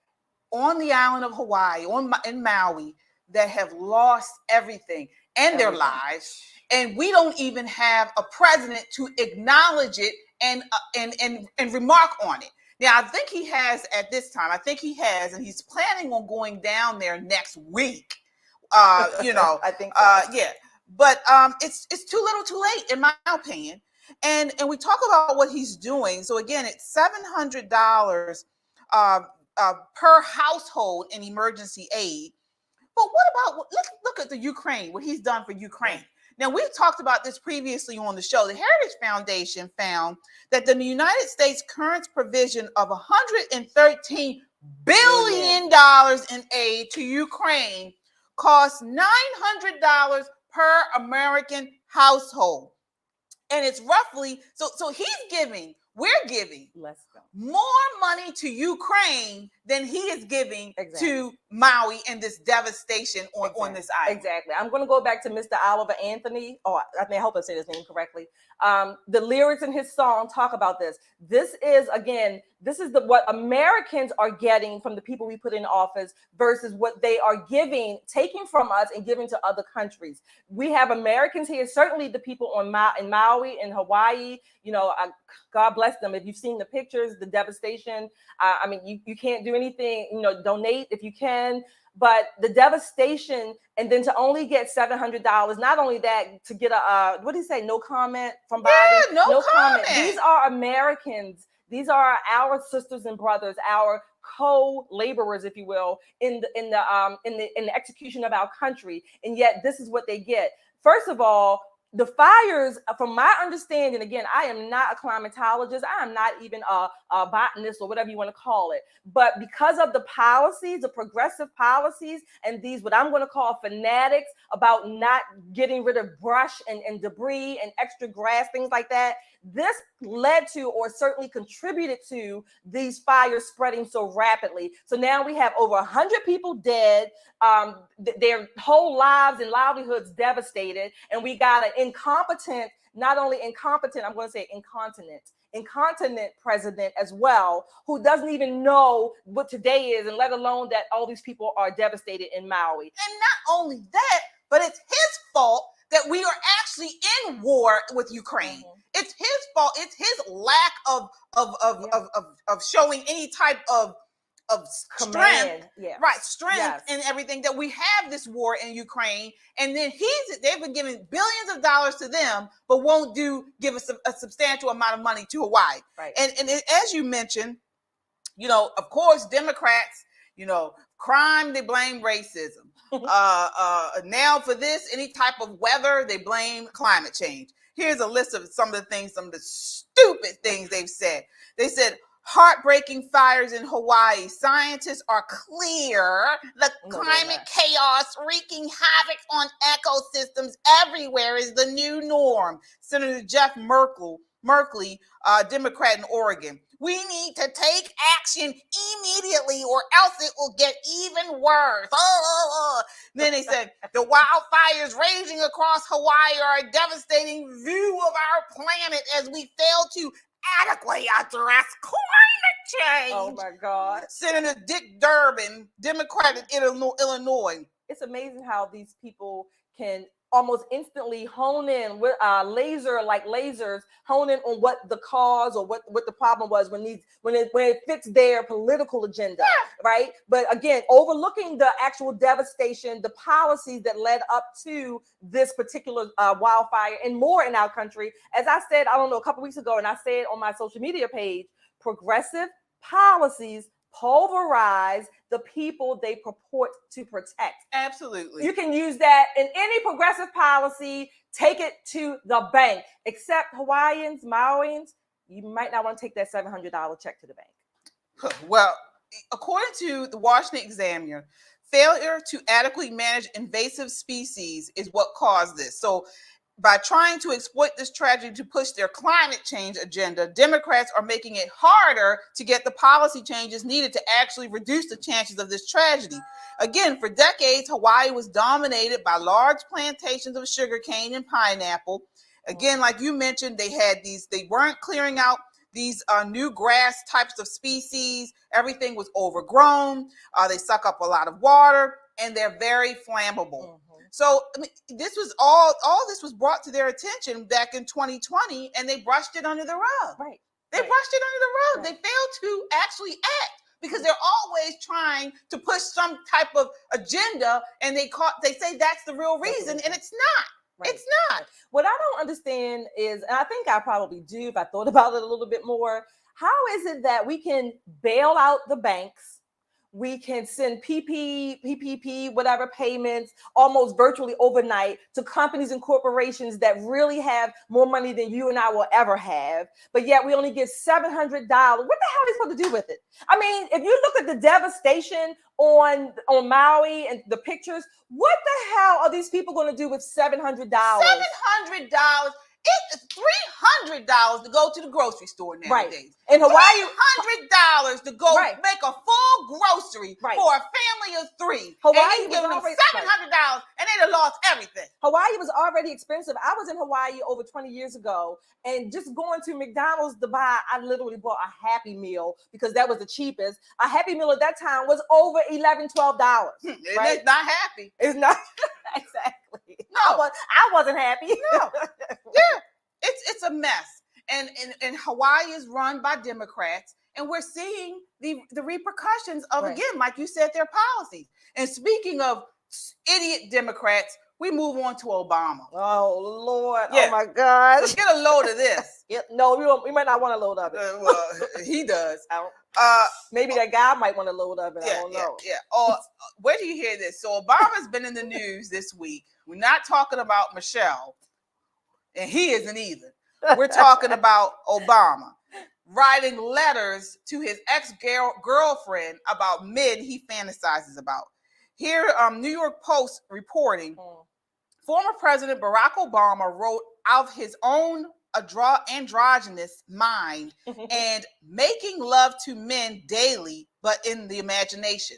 on the island of Hawaii, in Maui, that have lost everything and their lives, and we don't even have a president to acknowledge it and remark on it. Now, I think he has at this time. I think he has, and he's planning on going down there next week. I think so. Yeah, but it's too little, too late, in my opinion. And we talk about what he's doing. So again, it's $700 per household in emergency aid. But let's look at the Ukraine, what he's done for Ukraine. Now, we've talked about this previously on the show. The Heritage Foundation found that the United States' current provision of $113 billion in aid to Ukraine costs $900 per American household. And it's roughly, so we're giving Let's go. more money to Ukraine than he is giving Exactly. to Maui and this devastation on this island. Exactly. I'm going to go back to Mr. Oliver Anthony. Oh, I hope I say his name correctly. The lyrics in his song talk about this. This is what Americans are getting from the people we put in office versus what they are taking from us and giving to other countries. We have Americans here, certainly the people in Maui and Hawaii. God bless them. If you've seen the pictures, the devastation. I mean, you can't do anything. Donate if you can. But the devastation, and then to only get $700. Not only that, to get what did he say? No comment from Biden. Yeah, no comment. These are Americans. These are our sisters and brothers, our co-laborers, if you will, in the execution of our country. And yet, this is what they get. First of all, the fires, from my understanding, again, I am not a climatologist. I am not even a botanist or whatever you want to call it. But because of the policies, the progressive policies, and these, what I'm going to call fanatics about not getting rid of brush and debris and extra grass, things like that, this led to, or certainly contributed to, these fires spreading so rapidly. So now we have over 100 people dead, their whole lives and livelihoods devastated, and we got an incontinent president as well, who doesn't even know what today is, and let alone that all these people are devastated in Maui. And not only that, but it's his fault that we are actually in war with Ukraine. Mm-hmm. It's his fault. It's his lack of showing any type of strength, strength and everything, that we have this war in Ukraine, and then they've been giving billions of dollars to them, but won't give us a substantial amount of money to Hawaii. Right. And as you mentioned, of course, Democrats, crime, they blame racism. Now for this, any type of weather, they blame climate change. Here's a list of some of the stupid things they've said. They said, heartbreaking fires in Hawaii. Scientists are clear the climate chaos wreaking havoc on ecosystems everywhere is the new norm. Senator Jeff Merkley, Democrat in Oregon. We need to take action immediately or else it will get even worse. Then they said, the wildfires raging across Hawaii are a devastating view of our planet as we fail to adequately address climate change. Oh my God. Senator Dick Durbin, Democrat in Illinois. It's amazing how these people can almost instantly hone in with lasers, hone in on what the cause or what the problem was when it fits their political agenda, right? But again, overlooking the actual devastation, the policies that led up to this particular wildfire and more in our country. As I said, a couple weeks ago, and I said on my social media page, progressive policies pulverize the people they purport to protect. Absolutely. You can use that in any progressive policy, take it to the bank, except Hawaiians, Mauians, you might not want to take that $700 check to the bank. Well, according to the Washington Examiner, failure to adequately manage invasive species is what caused this. So by trying to exploit this tragedy to push their climate change agenda, Democrats are making it harder to get the policy changes needed to actually reduce the chances of this tragedy. Again, for decades, Hawaii was dominated by large plantations of sugarcane and pineapple. Again, like you mentioned, they weren't clearing out these new grass types of species. Everything was overgrown. They suck up a lot of water, and they're very flammable. Mm-hmm. So this was all this was brought to their attention back in 2020, and they brushed it under the rug. Right. They brushed it under the rug. Right. They failed to actually act because they're always trying to push some type of agenda, and they say that's the real reason, and it's not. Right. It's not. What I don't understand is, and I think I probably do if I thought about it a little bit more, how is it that we can bail out the banks? We can send PPP, whatever payments almost virtually overnight to companies and corporations that really have more money than you and I will ever have. But yet we only get $700. What the hell are they supposed to do with it? I mean, if you look at the devastation on Maui and the pictures, what the hell are these people going to do with $700? $700. It's $300 to go to the grocery store nowadays. In Hawaii, $300 to go Right. make a full grocery Right. for a family of 3. Hawaii and you was giving them already- $700 and they done lost everything. Hawaii was already expensive. I was in Hawaii over 20 years ago, and just going to McDonald's to buy, I literally bought a Happy Meal because that was the cheapest. A Happy Meal at that time was over $11, $12. Right? It's not happy. It's not exactly. No. I wasn't happy. No. Yeah. It's a mess. And Hawaii is run by Democrats, and we're seeing the repercussions of, Right. again, like you said, their policies. And speaking of idiot Democrats, we move on to Obama. Oh Lord! Yeah. Oh my God! Let's get a load of this. No, we might not want to load of it. Well, he does. Maybe that guy might want to load of it. I don't know. Yeah. Where do you hear this? So Obama's been in the news this week. We're not talking about Michelle, and he isn't either. We're talking about Obama writing letters to his ex-girlfriend about men he fantasizes about. Here, New York Post reporting, former President Barack Obama wrote out his own androgynous mind and making love to men daily, but in the imagination.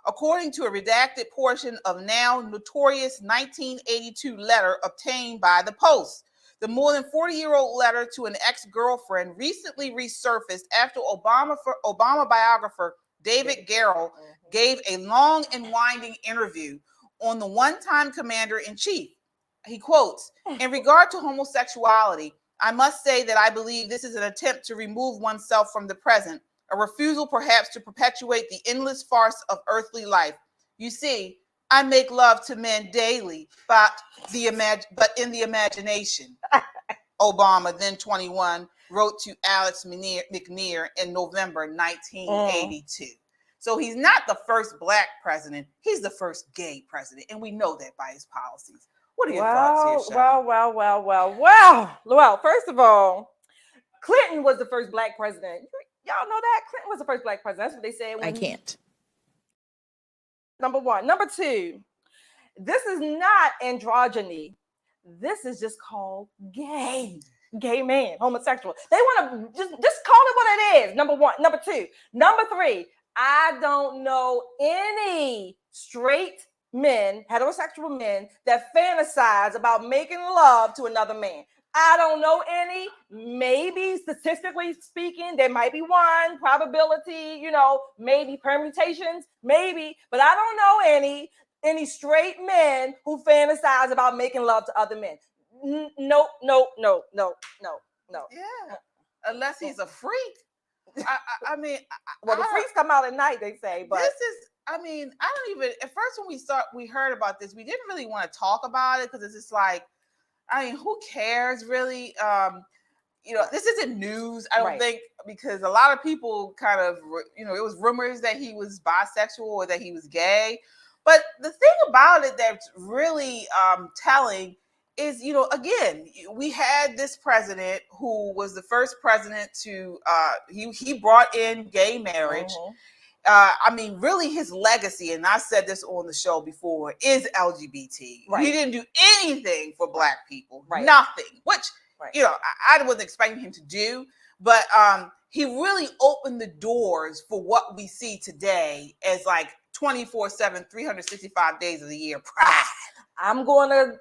According to a redacted portion of now notorious 1982 letter obtained by the Post. The more than 40-year-old letter to an ex-girlfriend recently resurfaced after Obama biographer David Garrow gave a long and winding interview on the one-time commander-in-chief. He quotes, "In regard to homosexuality, I must say that I believe this is an attempt to remove oneself from the present, a refusal perhaps to perpetuate the endless farce of earthly life. You see, I make love to men daily, but in the imagination." Obama, then 21, wrote to Alex McNear in November 1982. So he's not the first black president. He's the first gay president, and we know that by his policies. What are your thoughts here, Sean? Well, first of all, Clinton was the first black president. Y'all know that? Clinton was the first black president. That's what they said. I can't. Number one. Number two, this is not androgyny. This is just called gay man, homosexual. They want to just call it what it is. Number one. Number two. Number three, I don't know any straight men, heterosexual men, that fantasize about making love to another man. I don't know any. Maybe statistically speaking, there might be one probability, maybe permutations, maybe, but I don't know any straight men who fantasize about making love to other men. No. Yeah, unless he's a freak. I mean, the freaks come out at night, they say, but this is, I don't even, at first when we heard about this, we didn't really want to talk about it because it's just like, who cares really? This isn't news, I don't think, because a lot of people kind of, it was rumors that he was bisexual or that he was gay. But the thing about it that's really telling is, again, we had this president who was the first president to, he brought in gay marriage. Really his legacy, and I said this on the show before, is LGBT. Right. He didn't do anything for black people, Right. nothing, which, I wasn't expecting him to do, but he really opened the doors for what we see today as like 24/7, 365 days of the year pride. I'm going to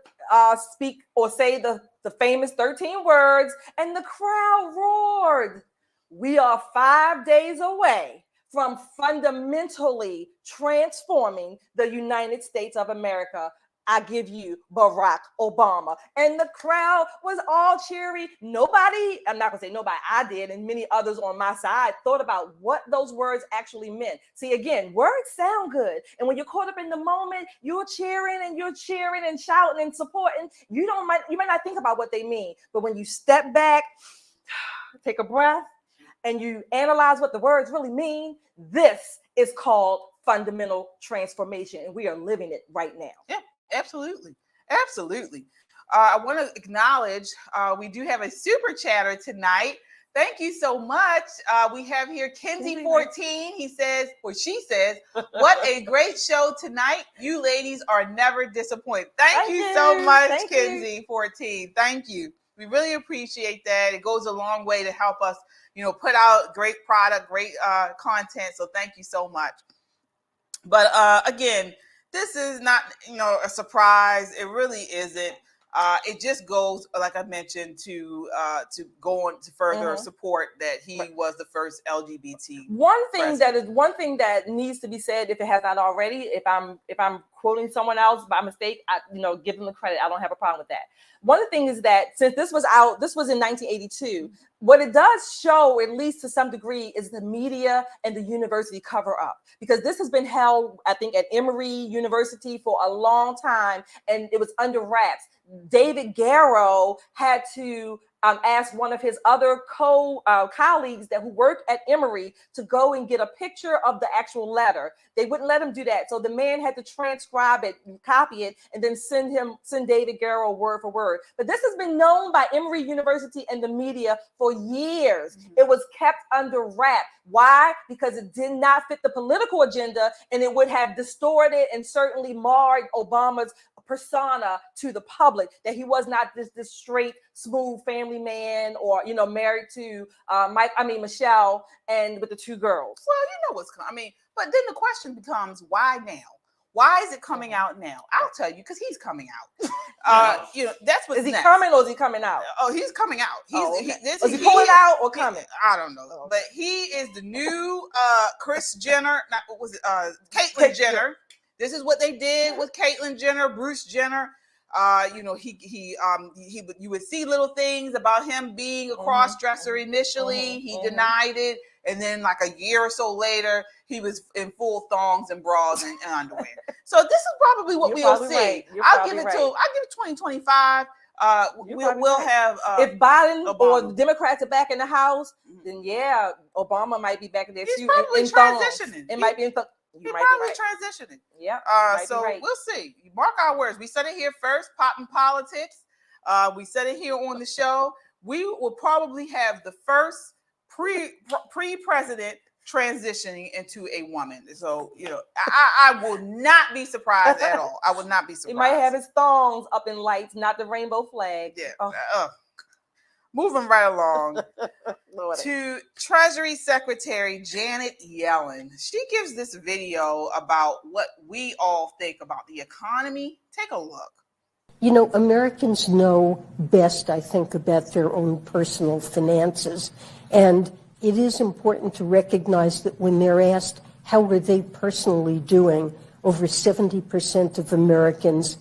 speak or say the famous 13 words, and the crowd roared. We are 5 days away from fundamentally transforming the United States of America. I give you Barack Obama. And the crowd was all cheery. Nobody, I'm not going to say nobody, I did, and many others on my side thought about what those words actually meant. See, again, words sound good. And when you're caught up in the moment, you're cheering and shouting and supporting. You might not think about what they mean. But when you step back, take a breath, and you analyze what the words really mean, this is called fundamental transformation. And we are living it right now. Yeah. Absolutely. I want to acknowledge we do have a super chatter tonight. Thank you so much. We have here Kenzie14. He says, or she says, what a great show tonight. You ladies are never disappointed. Thank you so much, Kenzie14. Thank you. We really appreciate that. It goes a long way to help us, put out great product, great content. So thank you so much. But again, this is not, a surprise. It really isn't. It just goes, like I mentioned, to go on to further support that he was the first LGBT. One thing that needs to be said, if it has not already, if I'm quoting someone else by mistake, give them the credit. I don't have a problem with that. One of the things is that since this was in 1982, what it does show, at least to some degree, is the media and the university cover up, because this has been held, I think, at Emory University for a long time, and it was under wraps. David Garrow had to ask one of his other colleagues who work at Emory to go and get a picture of the actual letter. They wouldn't let him do that. So the man had to transcribe it, copy it, and then send David Garrow word for word. But this has been known by Emory University and the media for years. It was kept under wrap. Why? Because it did not fit the political agenda, and it would have distorted and certainly marred Obama's persona to the public, that he was not this straight, smooth family man, or married to Michelle, and with the two girls. Well, what's coming. But then the question becomes, why now? Why is it coming out now? I'll tell you, because he's coming out. That's what. Is he coming or is he coming out? Oh, he's coming out. Is he pulling out or coming? I don't know. But he is the new Kris Jenner. Caitlyn Jenner. This is what they did with Caitlyn Jenner, Bruce Jenner. You would see little things about him being a cross-dresser initially. He denied it. And then like a year or so later, he was in full thongs and bras and underwear. So this is probably what we'll see. Right. I'll give it 2025. We'll have if Biden or the Democrats are back in the House, then yeah, Obama might be back in there. He's probably transitioning. It might be in He's probably transitioning. Yeah. So we'll see. Mark our words. We said it here first, Poppin' Politics. We said it here on the show. We will probably have the first pre-president transitioning into a woman. So, I will not be surprised at all. I would not be surprised. He might have his thongs up in lights, not the rainbow flag. Yeah. Moving right along to Treasury Secretary Janet Yellen. She gives this video about what we all think about the economy. Take a look. Americans know best, I think, about their own personal finances. And it is important to recognize that when they're asked how are they personally doing, over 70% of Americans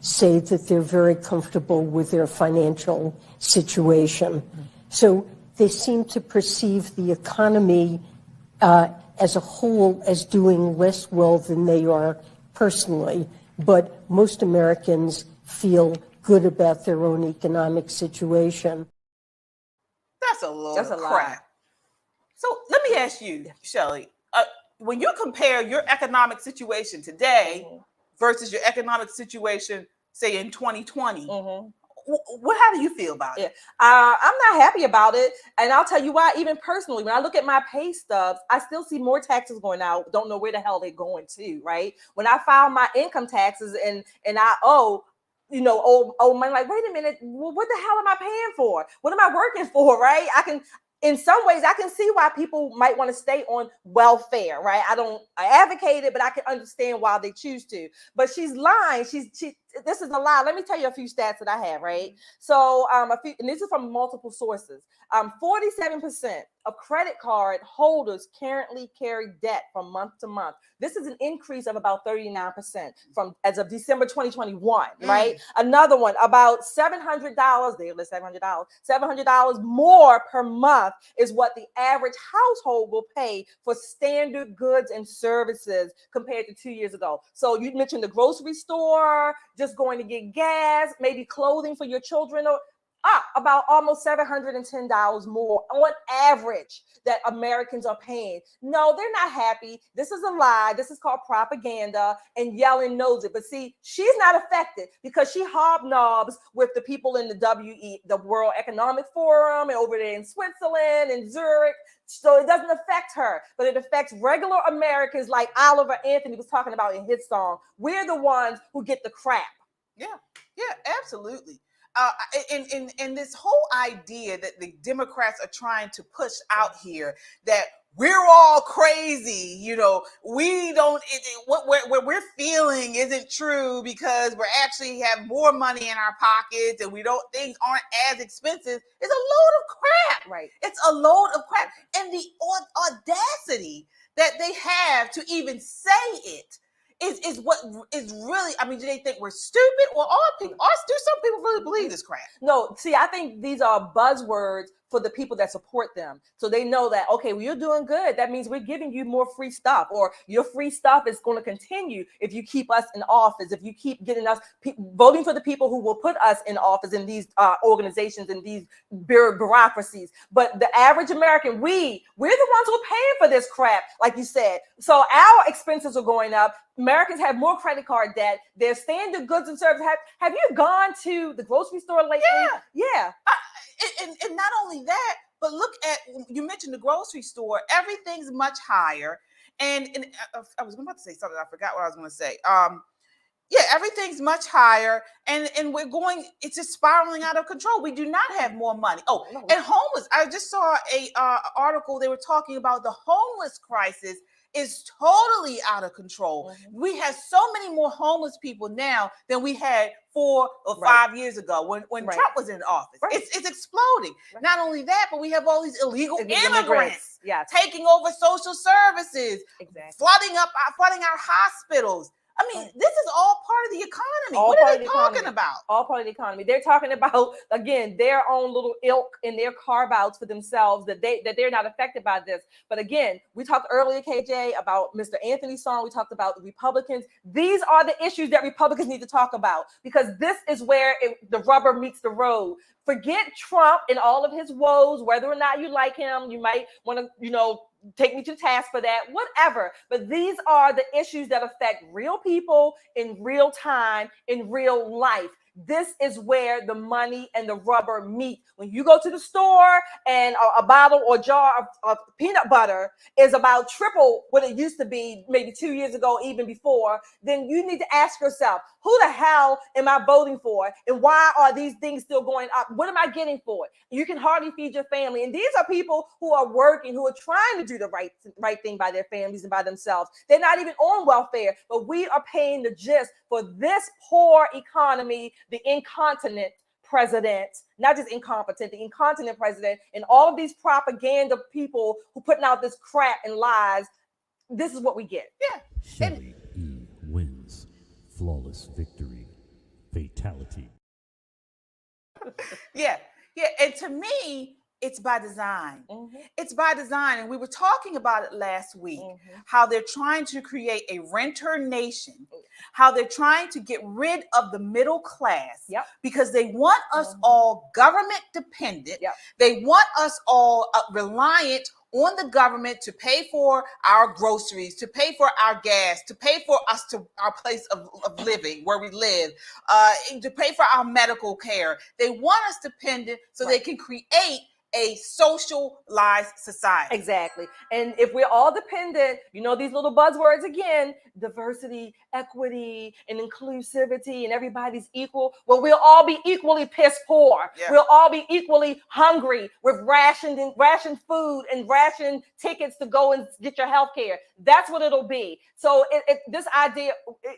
say that they're very comfortable with their financial situation. So they seem to perceive the economy as a whole as doing less well than they are personally. But most Americans feel good about their own economic situation. That's a load of crap. So let me ask you, Shelley, when you compare your economic situation today versus your economic situation, say in 2020, how do you feel about it? I'm not happy about it. And I'll tell you why. Even personally, when I look at my pay stubs, I still see more taxes going out. Don't know where the hell they're going to, right? When I file my income taxes and I owe money, like, wait a minute, what the hell am I paying for? What am I working for, right? In some ways, I can see why people might want to stay on welfare, right? I advocate it, but I can understand why they choose to. But she's lying. This is a lie. Let me tell you a few stats that I have, right? So, and this is from multiple sources. 47% of credit card holders currently carry debt from month to month. This is an increase of about 39% from as of December 2021, right? Another one, about $700, $700 more per month is what the average household will pay for standard goods and services compared to 2 years ago. So you mentioned the grocery store, just going to get gas, maybe clothing for your children, or about almost $710 more on average that Americans are paying. No, they're not happy. This is a lie. This is called propaganda, and Yellen knows it. But see, she's not affected because she hobnobs with the people in the World Economic Forum, and over there in Switzerland and Zurich. So it doesn't affect her, but it affects regular Americans like Oliver Anthony was talking about in his song. We're the ones who get the crap. Yeah, absolutely. in this whole idea that the Democrats are trying to push out here, that we're all crazy, we don't, what we're feeling isn't true because we're actually have more money in our pockets and things aren't as expensive, is a load of crap. Right. It's a load of crap. And the audacity that they have to even say it is what is really, do they think we're stupid? Or do some people really believe this crap? No, see, I think these are buzzwords for the people that support them. So they know that, okay, well, you're doing good. That means we're giving you more free stuff, or your free stuff is going to continue if you keep us in office, if you keep getting us voting for the people who will put us in office in these organizations and these bureaucracies. But the average American, we're the ones who are paying for this crap, like you said. So our expenses are going up. Americans have more credit card debt. Their standard goods and services. Have you gone to the grocery store lately? Yeah. And not only that, but look at, you mentioned the grocery store. Everything's much higher. And I was about to say something. I forgot what I was going to say. Everything's much higher, and it's just spiraling out of control. We do not have more money. Oh, and homeless. I just saw a article. They were talking about the homeless crisis is totally out of control. We have so many more homeless people now than we had 4 or 5 years ago when Trump was in office. It's exploding. Not only that, but we have all these illegal immigrants taking over social services, flooding our hospitals. This is all part of the economy. What are they talking about? All part of the economy. They're talking about, again, their own little ilk and their carve-outs for themselves, that they're not affected by this. But again, we talked earlier, KJ, about Mr. Anthony's song. We talked about the Republicans. These are the issues that Republicans need to talk about, because this is where the rubber meets the road. Forget Trump and all of his woes, whether or not you like him. You might want to, take me to task for that, whatever. But these are the issues that affect real people in real time, in real life. This is where the money and the rubber meet. When you go to the store and a bottle or jar of peanut butter is about triple what it used to be maybe 2 years ago, even before, then you need to ask yourself, who the hell am I voting for? And why are these things still going up? What am I getting for it? You can hardly feed your family. And these are people who are working, who are trying to do the right thing by their families and by themselves. They're not even on welfare, but we are paying the gist for this poor economy, the incontinent president, not just incompetent, the incontinent president, and all of these propaganda people who putting out this crap and lies. This is what we get. Shelly E. wins. Flawless victory. Fatality. And to me, it's by design. It's by design. And we were talking about it last week, how they're trying to create a renter nation, how they're trying to get rid of the middle class because they want us all government dependent. They want us all reliant on the government to pay for our groceries, to pay for our gas, to pay for us to our place of living, where we live, to pay for our medical care. They want us dependent so they can create a socialized society. Exactly. And if we're all dependent, these little buzzwords again, diversity, equity, and inclusivity, and everybody's equal. Well, we'll all be equally piss poor. We'll all be equally hungry with rationed food and ration tickets to go and get your health care. That's what it'll be. So this idea,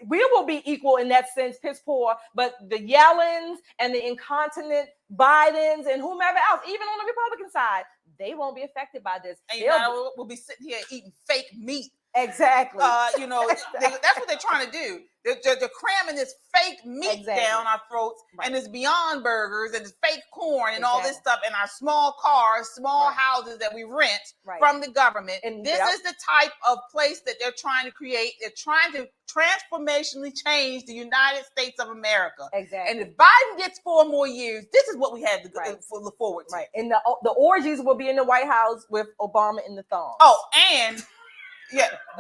we will be equal in that sense, piss poor, but the Yellens and the incontinent Bidens and whomever else, even on the Republican side, they won't be affected by this. And we'll be sitting here eating fake meat. Exactly. That's what they're trying to do. They're cramming this fake meat down our throats, and it's Beyond Burgers and it's fake corn and all this stuff in our small cars, small houses that we rent from the government. And this is the type of place that they're trying to create. They're trying to transformationally change the United States of America. Exactly. And if Biden gets 4 more years, this is what we have to look forward to. And the orgies will be in the White House with Obama in the thong. Oh, and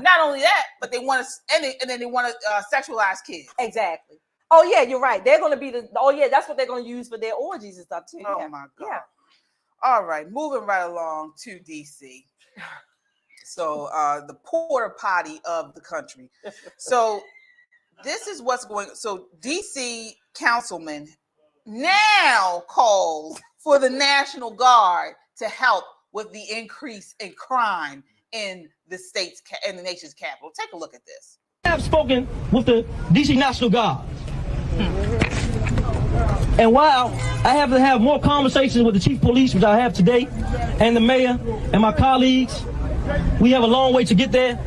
not only that, but they want to, and then they want to sexualize kids. Exactly. Oh yeah, you're right. They're going to be that's what they're going to use for their orgies and stuff too. Oh my God. Yeah. All right, moving right along to DC. So the porta potty of the country. So this is what's going. So DC councilman now calls for the National Guard to help with the increase in crime in the in the nation's capital. Take a look at this. I have spoken with the DC National Guard. And while I have to have more conversations with the chief of police, which I have today, and the mayor and my colleagues, we have a long way to get there.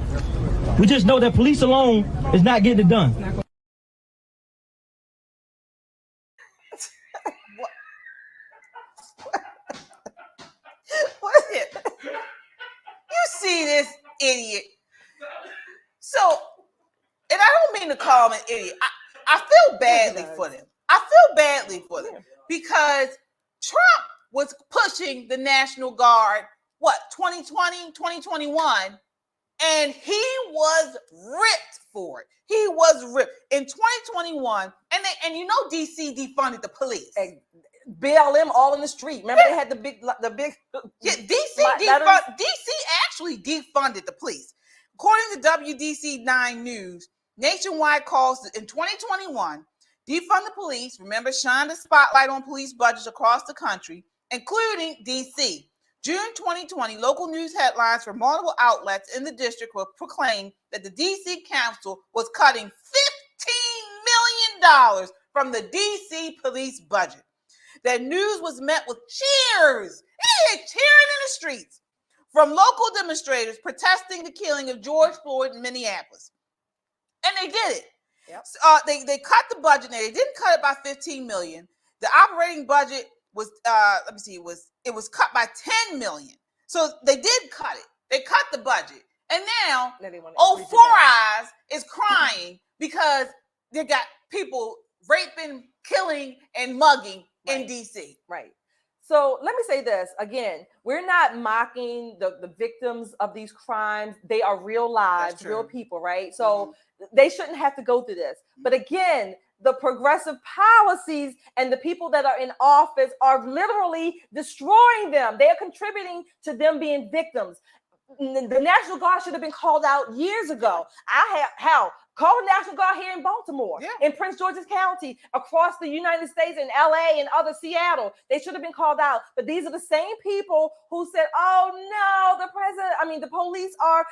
We just know that police alone is not getting it done. What is it? You see this idiot. So, and I don't mean to call him an idiot. I feel badly for them. I feel badly for them because Trump was pushing the National Guard, 2020, 2021, and he was ripped for it. He was ripped. In 2021, and you know DC defunded the police. BLM all in the street. Remember they had the big DC actually defunded the police. According to WDC 9 News, nationwide calls in 2021 defund the police. Remember, shine the spotlight on police budgets across the country, including DC. June 2020, local news headlines from multiple outlets in the district were proclaimed that the DC Council was cutting $15 million from the DC police budget. That news was met with cheers. Cheering in the streets from local demonstrators protesting the killing of George Floyd in Minneapolis. And they did it. Yep. They cut the budget. Now, they didn't cut it by $15 million. The operating budget was it was cut by $10 million. So they did cut it. They cut the budget. And now Four Eyes is crying because they got people raping, killing, and mugging in DC. Right. So let me say this again. We're not mocking the victims of these crimes. They are real lives, real people, right? So they shouldn't have to go through this. But again, the progressive policies and the people that are in office are literally destroying them. They are contributing to them being victims. The National Guard should have been called out years ago. Call the National Guard here in Baltimore, in Prince George's County, across the United States, in LA and other Seattle. They should have been called out. But these are the same people who said, oh no, the police are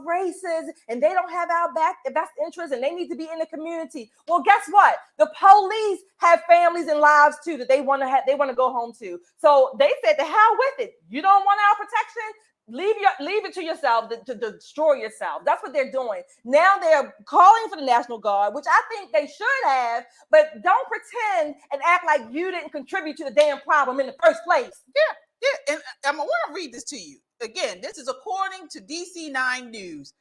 racist and they don't have our best interest and they need to be in the community. Well, guess what? The police have families and lives too that they want to go home to. So they said, the hell with it. You don't want our protection? Leave it to yourself to destroy yourself. That's what they're doing. Now they're calling for the National Guard, which I think they should have, but don't pretend and act like you didn't contribute to the damn problem in the first place. Yeah. And I want to read this to you. Again, this is according to DC 9 News.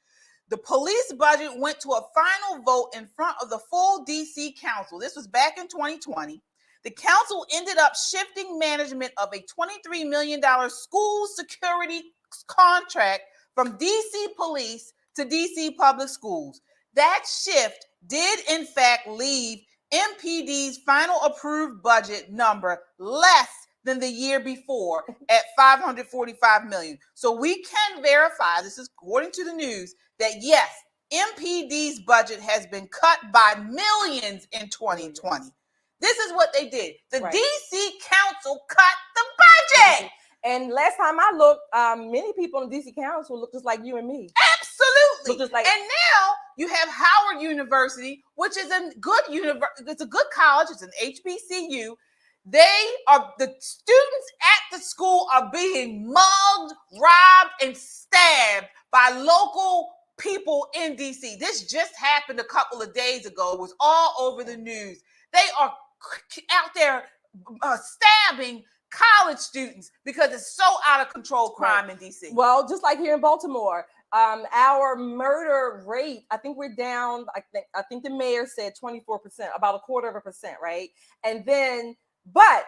The police budget went to a final vote in front of the full DC Council. This was back in 2020. The council ended up shifting management of a $23 million school security contract from DC Police to DC Public Schools. That shift did in fact leave MPD's final approved budget number less than the year before at $545 million. So we can verify, this is according to the news, that yes, MPD's budget has been cut by millions in 2020. This is what they did. The DC Council cut the budget. And last time I looked, many people in the DC Council look just like you and me. Absolutely. And now you have Howard University, which is a good university. It's a good college. It's an HBCU. The students at the school are being mugged, robbed, and stabbed by local people in DC. This just happened a couple of days ago. It was all over the news. They are out there stabbing college students because it's so out of control crime in DC. Well, just like here in Baltimore, our murder rate, I think we're down, I think the mayor said 24%, about 0.25%, right? And then, but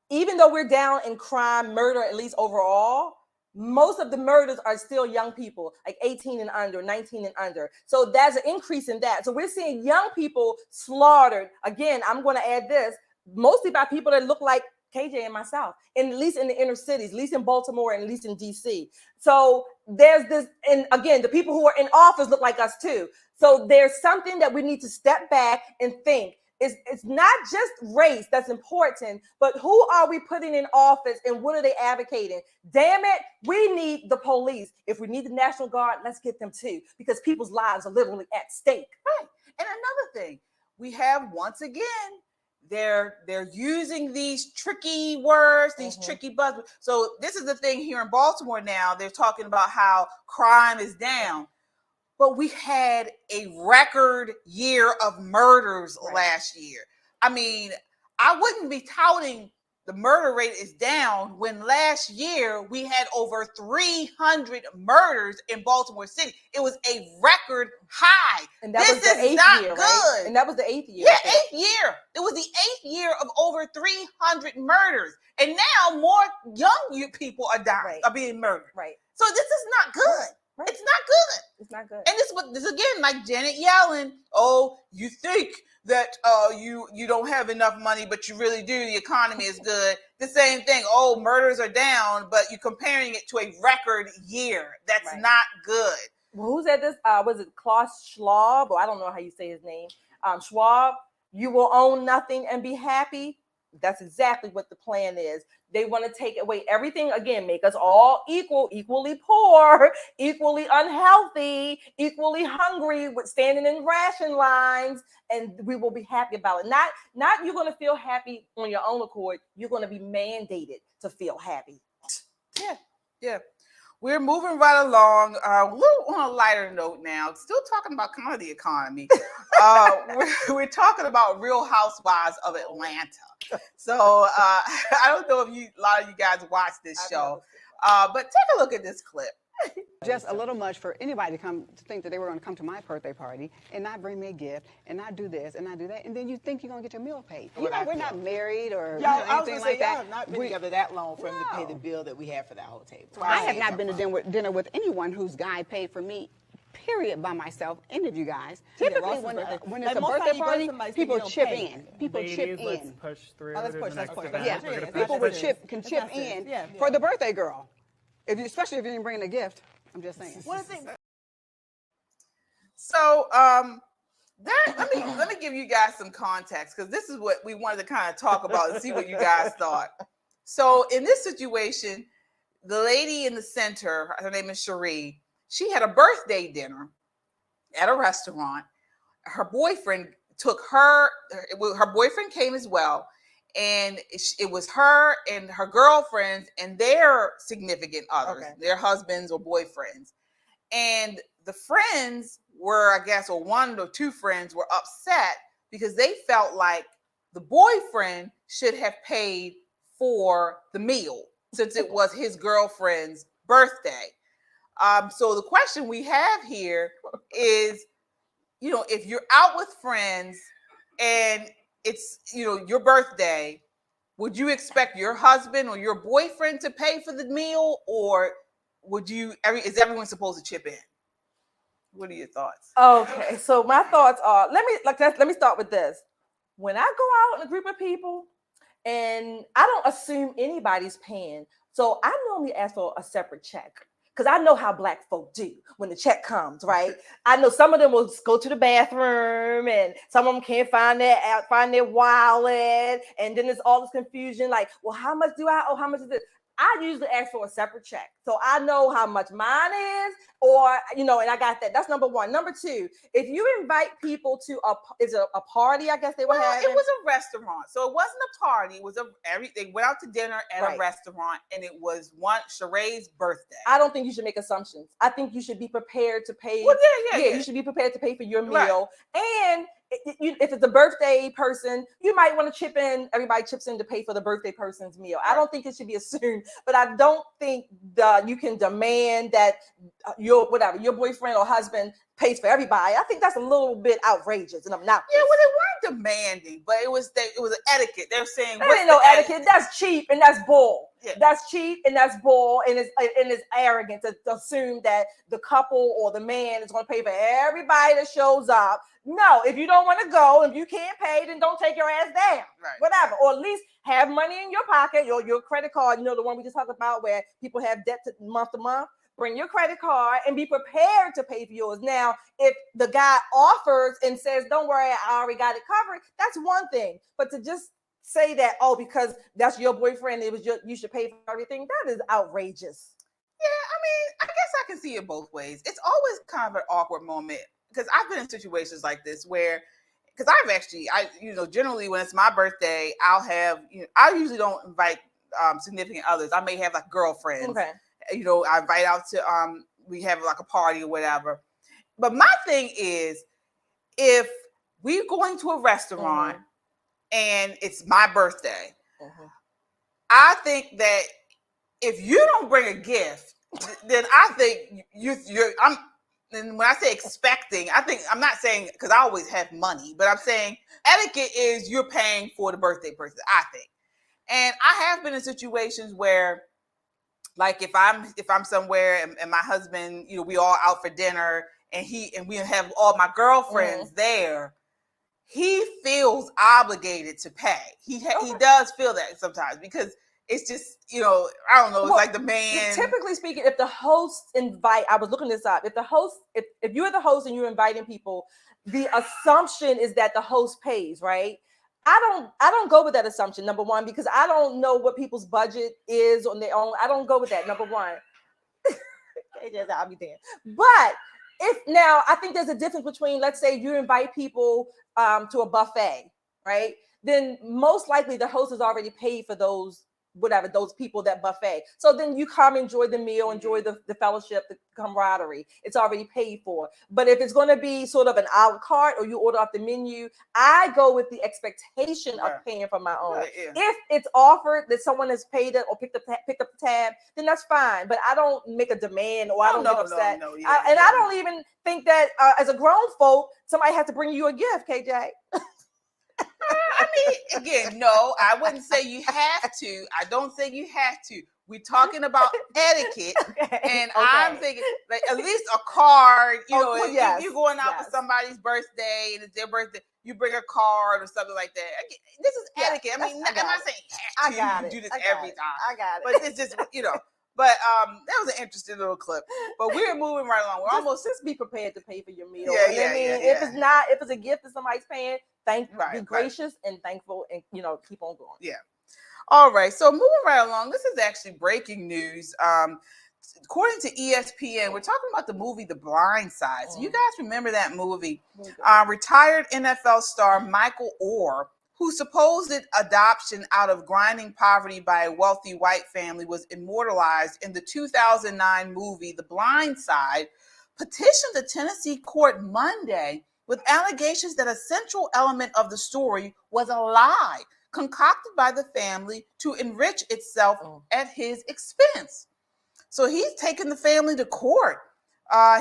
even though we're down in crime, murder, at least overall, most of the murders are still young people, like 18 and under, 19 and under. So there's an increase in that. So we're seeing young people slaughtered. Again, I'm going to add this, mostly by people that look like KJ and myself, and at least in the inner cities, at least in Baltimore, and at least in DC. So there's this, and again, the people who are in office look like us too. So there's something that we need to step back and think. it's not just race that's important, but who are we putting in office and what are they advocating? Damn it, we need the police. If we need the National Guard, let's get them too, because people's lives are literally at stake. Right. And another thing, we have once again, they're using these tricky words, these tricky buzzwords. So this is the thing here in Baltimore now. They're talking about how crime is down. But we had a record year of murders last year. I mean, I wouldn't be touting the murder rate is down when last year we had over 300 murders in Baltimore City. It was a record high. And that was the eighth year, good. Right? And that was the 8th year. Yeah, 8th year. It was the 8th year of over 300 murders. And now more young people are dying, are being murdered. Right. So this is not good. Right. It's not good. It's not good. And this again, like Janet Yellen. Oh, you think that you don't have enough money, but you really do. The economy is good. The same thing. Oh, murders are down, but you're comparing it to a record year. That's not good. Well, who said this? Was it Klaus Schwab? Or I don't know how you say his name. Schwab. You will own nothing and be happy. That's exactly what the plan is. They want to take away everything again, make us all equal, equally poor, equally unhealthy, equally hungry, with standing in ration lines, and we will be happy about it. Not you're going to feel happy on your own accord. You're going to be mandated to feel happy. Yeah. We're moving right along. A little on a lighter note now. Still talking about commodity economy. We're talking about Real Housewives of Atlanta. So I don't know if a lot of you guys watch this show, but take a look at this clip. Just a little much for anybody to think that they were going to come to my birthday party and not bring me a gift and not do this and not do that, and then you think you're going to get your meal paid. You know, we're not married or anything like that. Y'all not been together that long for him to pay the bill that we have for the whole table. I have not been to dinner with anyone whose guy paid for me, period, by myself. Any of you guys. Typically, when it's a birthday party, people chip in. People chip in. Let's push through. Let's push. Yeah, people can chip in for the birthday girl. Especially if you didn't bring a gift. I'm just saying. So let me give you guys some context, because this is what we wanted to kind of talk about and see what you guys thought. So in this situation, the lady in the center, her name is Cherie, she had a birthday dinner at a restaurant. Her boyfriend took her boyfriend came as well. And it was her and her girlfriends and their significant others, their husbands or boyfriends. And the friends were, I guess, or one or two friends were upset because they felt like the boyfriend should have paid for the meal since it was his girlfriend's birthday. So the question we have here is, if you're out with friends and it's, your birthday, would you expect your husband or your boyfriend to pay for the meal, or is everyone supposed to chip in? What are your thoughts? Okay, so my thoughts are, let me start with this. When I go out in a group of people and I don't assume anybody's paying, so I normally ask for a separate check. Because I know how Black folk do when the check comes, right? I know some of them will go to the bathroom, and some of them can't find their wallet, and then there's all this confusion. Like, well, how much do I owe? How much is this? I usually ask for a separate check, so I know how much mine is, and I got that. That's number one. Number two, if you invite people to a party, I guess they were having. It was a restaurant, so it wasn't a party. It was they went out to dinner at a restaurant, and it was Sheree's birthday. I don't think you should make assumptions. I think you should be prepared to pay. Well, yeah. You should be prepared to pay for your meal, and if it's a birthday person, you might want to chip in. Everybody chips in to pay for the birthday person's meal. I don't think it should be assumed, but I don't think you can demand that your boyfriend or husband pays for everybody. I think that's a little bit outrageous, and I'm not. Yeah, well, they weren't demanding, but it was an etiquette. They're saying there ain't no etiquette. That's cheap and that's bull. Yeah. That's cheap and that's bull, and it's arrogant to assume that the couple or the man is going to pay for everybody that shows up. No, if you don't want to go, if you can't pay, then don't take your ass down. Right. Whatever, or at least have money in your pocket, your credit card. The one we just talked about where people have debt month to month. bring your credit card and be prepared to pay for yours. Now, if the guy offers and says, don't worry, I already got it covered, that's one thing. But to just say that, oh, because that's your boyfriend, you should pay for everything, that is outrageous. Yeah, I mean, I guess I can see it both ways. It's always kind of an awkward moment because I've been in situations like this where, because generally when it's my birthday, I usually don't invite significant others. I may have like girlfriends. Okay. I invite out to, we have like a party or whatever. But my thing is, if we're going to a restaurant and it's my birthday, I think that if you don't bring a gift, then I think and when I say expecting, I'm not saying, because I always have money, but I'm saying etiquette is you're paying for the birthday person, I think. And I have been in situations where, like if I'm somewhere and my husband, we all out for dinner and we have all my girlfriends there, he feels obligated to pay. He does feel that sometimes because it's just, I don't know, it's like the man. Typically speaking, if the host I was looking this up, if you're the host and you're inviting people, the assumption is that the host pays, right? I don't go with that assumption, number one, because I don't know what people's budget is on their own. I don't go with that, number one. I'll be damned. But I think there's a difference between, let's say you invite people to a buffet, right? Then most likely the host has already paid for those people, that buffet. So then you come enjoy the meal, enjoy the fellowship, the camaraderie. It's already paid for. But if it's going to be sort of an a la carte or you order off the menu, I go with the expectation of paying for my own. If it's offered that someone has paid it or picked up the tab, then that's fine. But I don't make a demand or I don't get upset. I don't even think that as a grown folk, somebody has to bring you a gift, KJ. I mean, again, no, I wouldn't say you have to. I don't think you have to. We're talking about etiquette, and I'm thinking like at least a card. If you're going out for somebody's birthday and it's their birthday, you bring a card or something like that. Again, this is etiquette. I mean, I'm not saying you do this every time. I got it. But it's just But that was an interesting little clip. But we're moving right along. We're just be prepared to pay for your meal. If it's a gift that somebody's paying, be gracious and thankful, and keep on going. Yeah. All right. So moving right along, this is actually breaking news. According to ESPN, we're talking about the movie The Blind Side. So you guys remember that movie? Retired NFL star Michael Orr, whose supposed adoption out of grinding poverty by a wealthy white family was immortalized in the 2009 movie The Blind Side, petitioned the Tennessee court Monday with allegations that a central element of the story was a lie concocted by the family to enrich itself at his expense. So he's taken the family to court.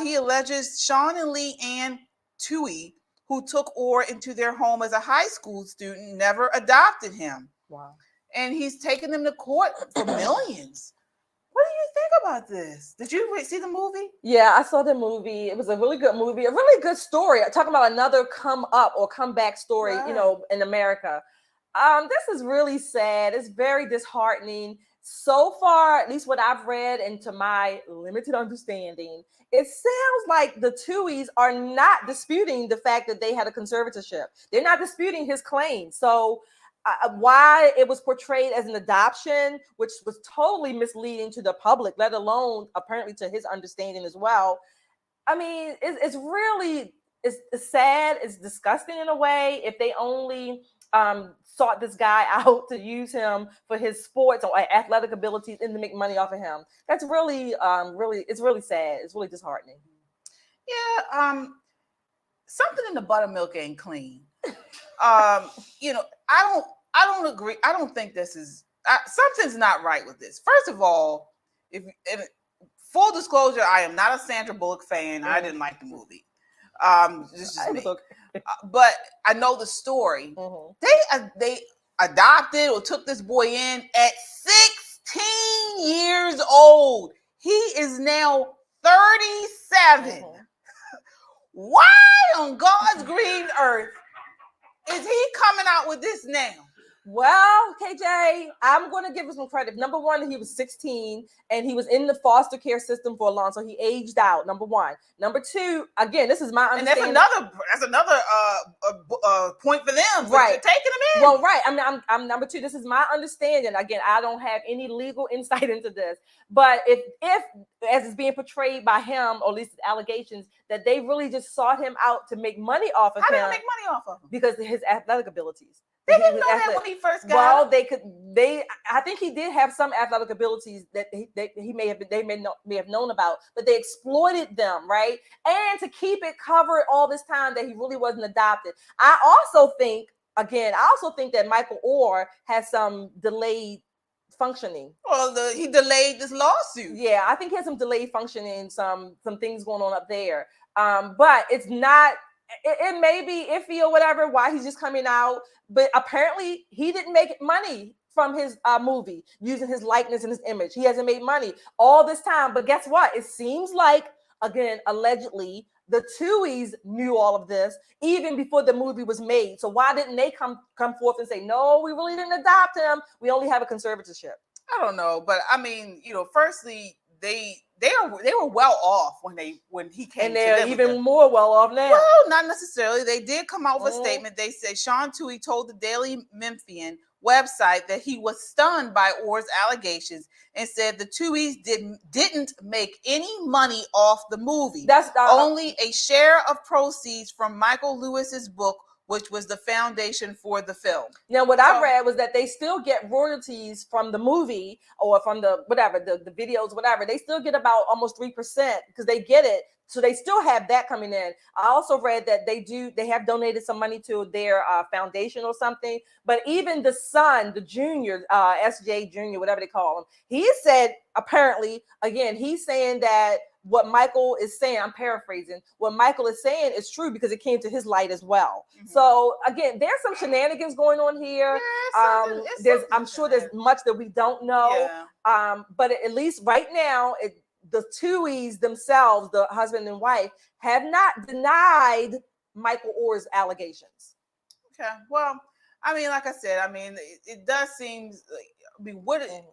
He alleges Sean and Lee Ann Toohey, who took Orr into their home as a high school student, never adopted him. Wow. And he's taken them to court for millions. What do you think about this? Did you see the movie? Yeah, I saw the movie. It was a really good movie, a really good story. Talking about another come up or comeback story, in America. This is really sad. It's very disheartening. So far, at least what I've read and to my limited understanding, it sounds like the Tooheys are not disputing the fact that they had a conservatorship. They're not disputing his claim. So why it was portrayed as an adoption, which was totally misleading to the public, let alone apparently to his understanding as well. I mean, it's really sad. It's disgusting in a way. If they only sought this guy out to use him for his sports or athletic abilities and to make money off of him. That's really, it's really sad. It's really disheartening. Yeah. Something in the buttermilk ain't clean. I don't agree. I don't think this is, something's not right with this. First of all, full disclosure, I am not a Sandra Bullock fan. I didn't like the movie. This is me. But I know the story. They adopted or took this boy in at 16 years old. He is now 37. Why on God's green earth is he coming out with this now? Well, KJ, I'm going to give him some credit. Number one, he was 16 and he was in the foster care system for a long, so he aged out. Number one. Number two, again, this is my understanding. And that's another point for them, right? Taking him in. Well, right. I'm number two. This is my understanding. Again, I don't have any legal insight into this, but if as it's being portrayed by him, or at least allegations that they really just sought him out to make money off of him. How did they make money off of him? Because of his athletic abilities. They didn't know that when he first got. Well, I think he did have some athletic abilities that he may have known about, but they exploited them, right? And to keep it covered all this time that he really wasn't adopted. I also think that Michael Orr has some delayed functioning. Well, he delayed this lawsuit. Yeah, I think he has some delayed functioning, some things going on up there. But it's not. It may be iffy or whatever why he's just coming out, but apparently he didn't make money from his movie using his likeness and his image. He hasn't made money all this time. But guess what? It seems like, again, allegedly, the Tuohys knew all of this even before the movie was made. So why didn't they come forth and say, no, we really didn't adopt him. We only have a conservatorship. I don't know, but I mean, firstly, they were well off when he came, and they're even more well off now. Well, not necessarily. They did come out with a statement. They said Sean Tuohy told the Daily Memphian website that he was stunned by Orr's allegations and said the Tuohys didn't make any money off the movie. That's only a share of proceeds from Michael Lewis's book, which was the foundation for the film. Now, what I read was that they still get royalties from the movie or from the videos, whatever. They still get about almost 3% because they get it. So they still have that coming in. I also read that they have donated some money to their foundation or something. But even the son, the junior, SJ Junior, whatever they call him, he said, apparently, again, he's saying that what Michael is saying, I'm paraphrasing, what Michael is saying is true because it came to his light as well. Mm-hmm. So again, there's some shenanigans going on here. I'm sure there's much that we don't know. Yeah. But at least right now, the Tuohys themselves, the husband and wife, have not denied Michael Orr's allegations. Okay. Well, I mean, like I said, it does seem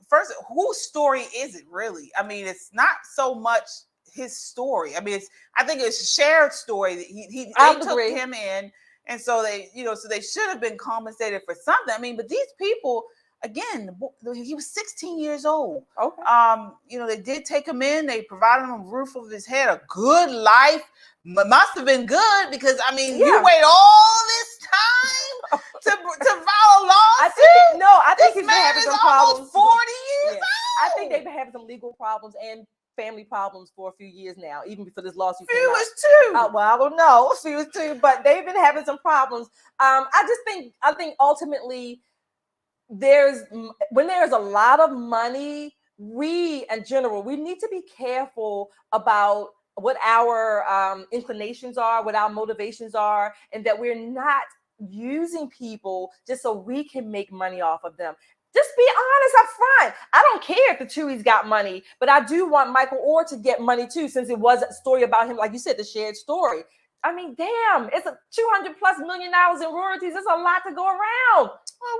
first, whose story is it really? I mean, it's not so much his story. I mean, I think it's a shared story that they took him in, and so they should have been compensated for something. I mean, but these people, again, he was 16 years old. Okay. They did take him in. They provided him a roof over his head, a good life. Must have been good because you wait all this time to file a lawsuit. I think he's been having some problems. 40 years old. I think they've been having some legal problems and family problems for a few years now, even before this lawsuit came out. He was too. Well, I don't know if he was too, but they've been having some problems. I think ultimately when there's a lot of money, we in general, we need to be careful about what our inclinations are, what our motivations are, and that we're not using people just so we can make money off of them. Just be honest up front. I don't care if the Tuohys got money, but I do want Michael Orr to get money too, since it was a story about him, like you said, the shared story. I mean, damn, it's a $200+ million in royalties. There's a lot to go around. Well,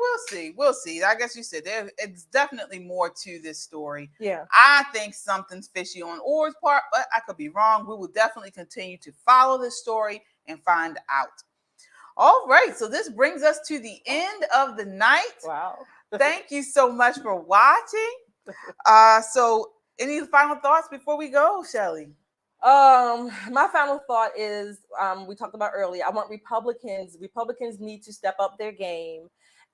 we'll see. I guess you said it's definitely more to this story. Yeah. I think something's fishy on Orr's part, but I could be wrong. We will definitely continue to follow this story and find out. All right, so this brings us to the end of the night. Wow. Thank you so much for watching. So any final thoughts before we go, Shelly? My final thought is, we talked about earlier, I want Republicans need to step up their game,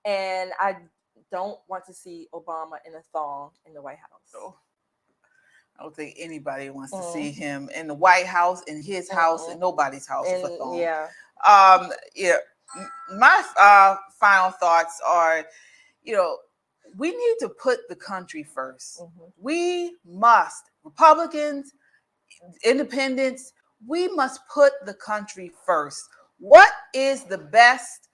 and I don't want to see Obama in a thong in the White House. Oh, I don't think anybody wants to see him in the White House, in his house, in nobody's house with a thong. Yeah. My final thoughts are, we need to put the country first. Mm-hmm. We must, Republicans, independents, we must put the country first. What is the best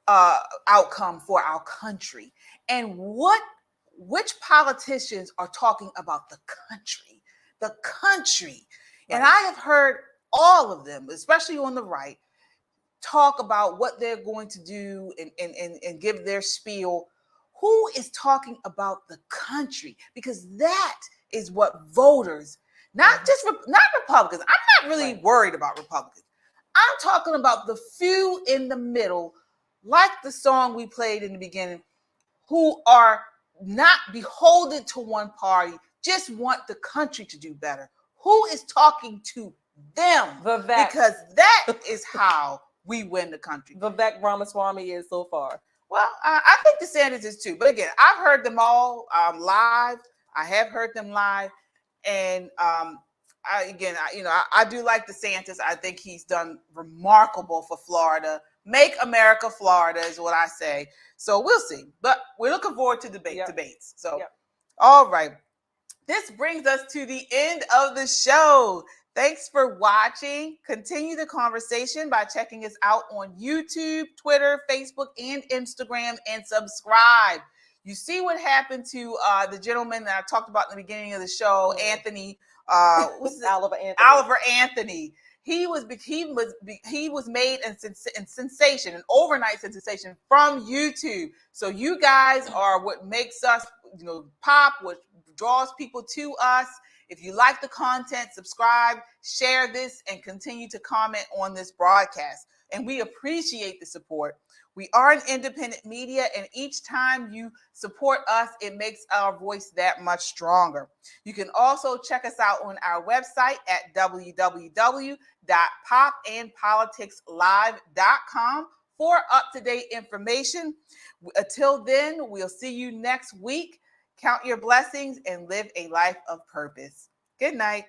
outcome for our country? And which politicians are talking about the country? The country. Right. And I have heard all of them, especially on the right, talk about what they're going to do and give their spiel, who is talking about the country? Because that is what voters, not Republicans. I'm not really worried about Republicans. I'm talking about the few in the middle, like the song we played in the beginning, who are not beholden to one party, just want the country to do better. Who is talking to them? Vivek. Because that is how we win the country. Vivek Ramaswamy is so far. Well, I think DeSantis is too. But again, I've heard them all live. I have heard them live. And I do like DeSantis. I think he's done remarkable for Florida. Make America Florida is what I say. So we'll see. But we're looking forward to debates. So, all right. This brings us to the end of the show. Thanks for watching. Continue the conversation by checking us out on YouTube, Twitter, Facebook, and Instagram, and subscribe. You see what happened to the gentleman that I talked about in the beginning of the show, Anthony. Oliver Anthony. He was made a sensation, an overnight sensation from YouTube. So you guys are what makes us, pop, what draws people to us. If you like the content, subscribe, share this, and continue to comment on this broadcast. And we appreciate the support. We are an independent media, and each time you support us, it makes our voice that much stronger. You can also check us out on our website at www.popandpoliticslive.com for up-to-date information. Until then, we'll see you next week. Count your blessings and live a life of purpose. Good night.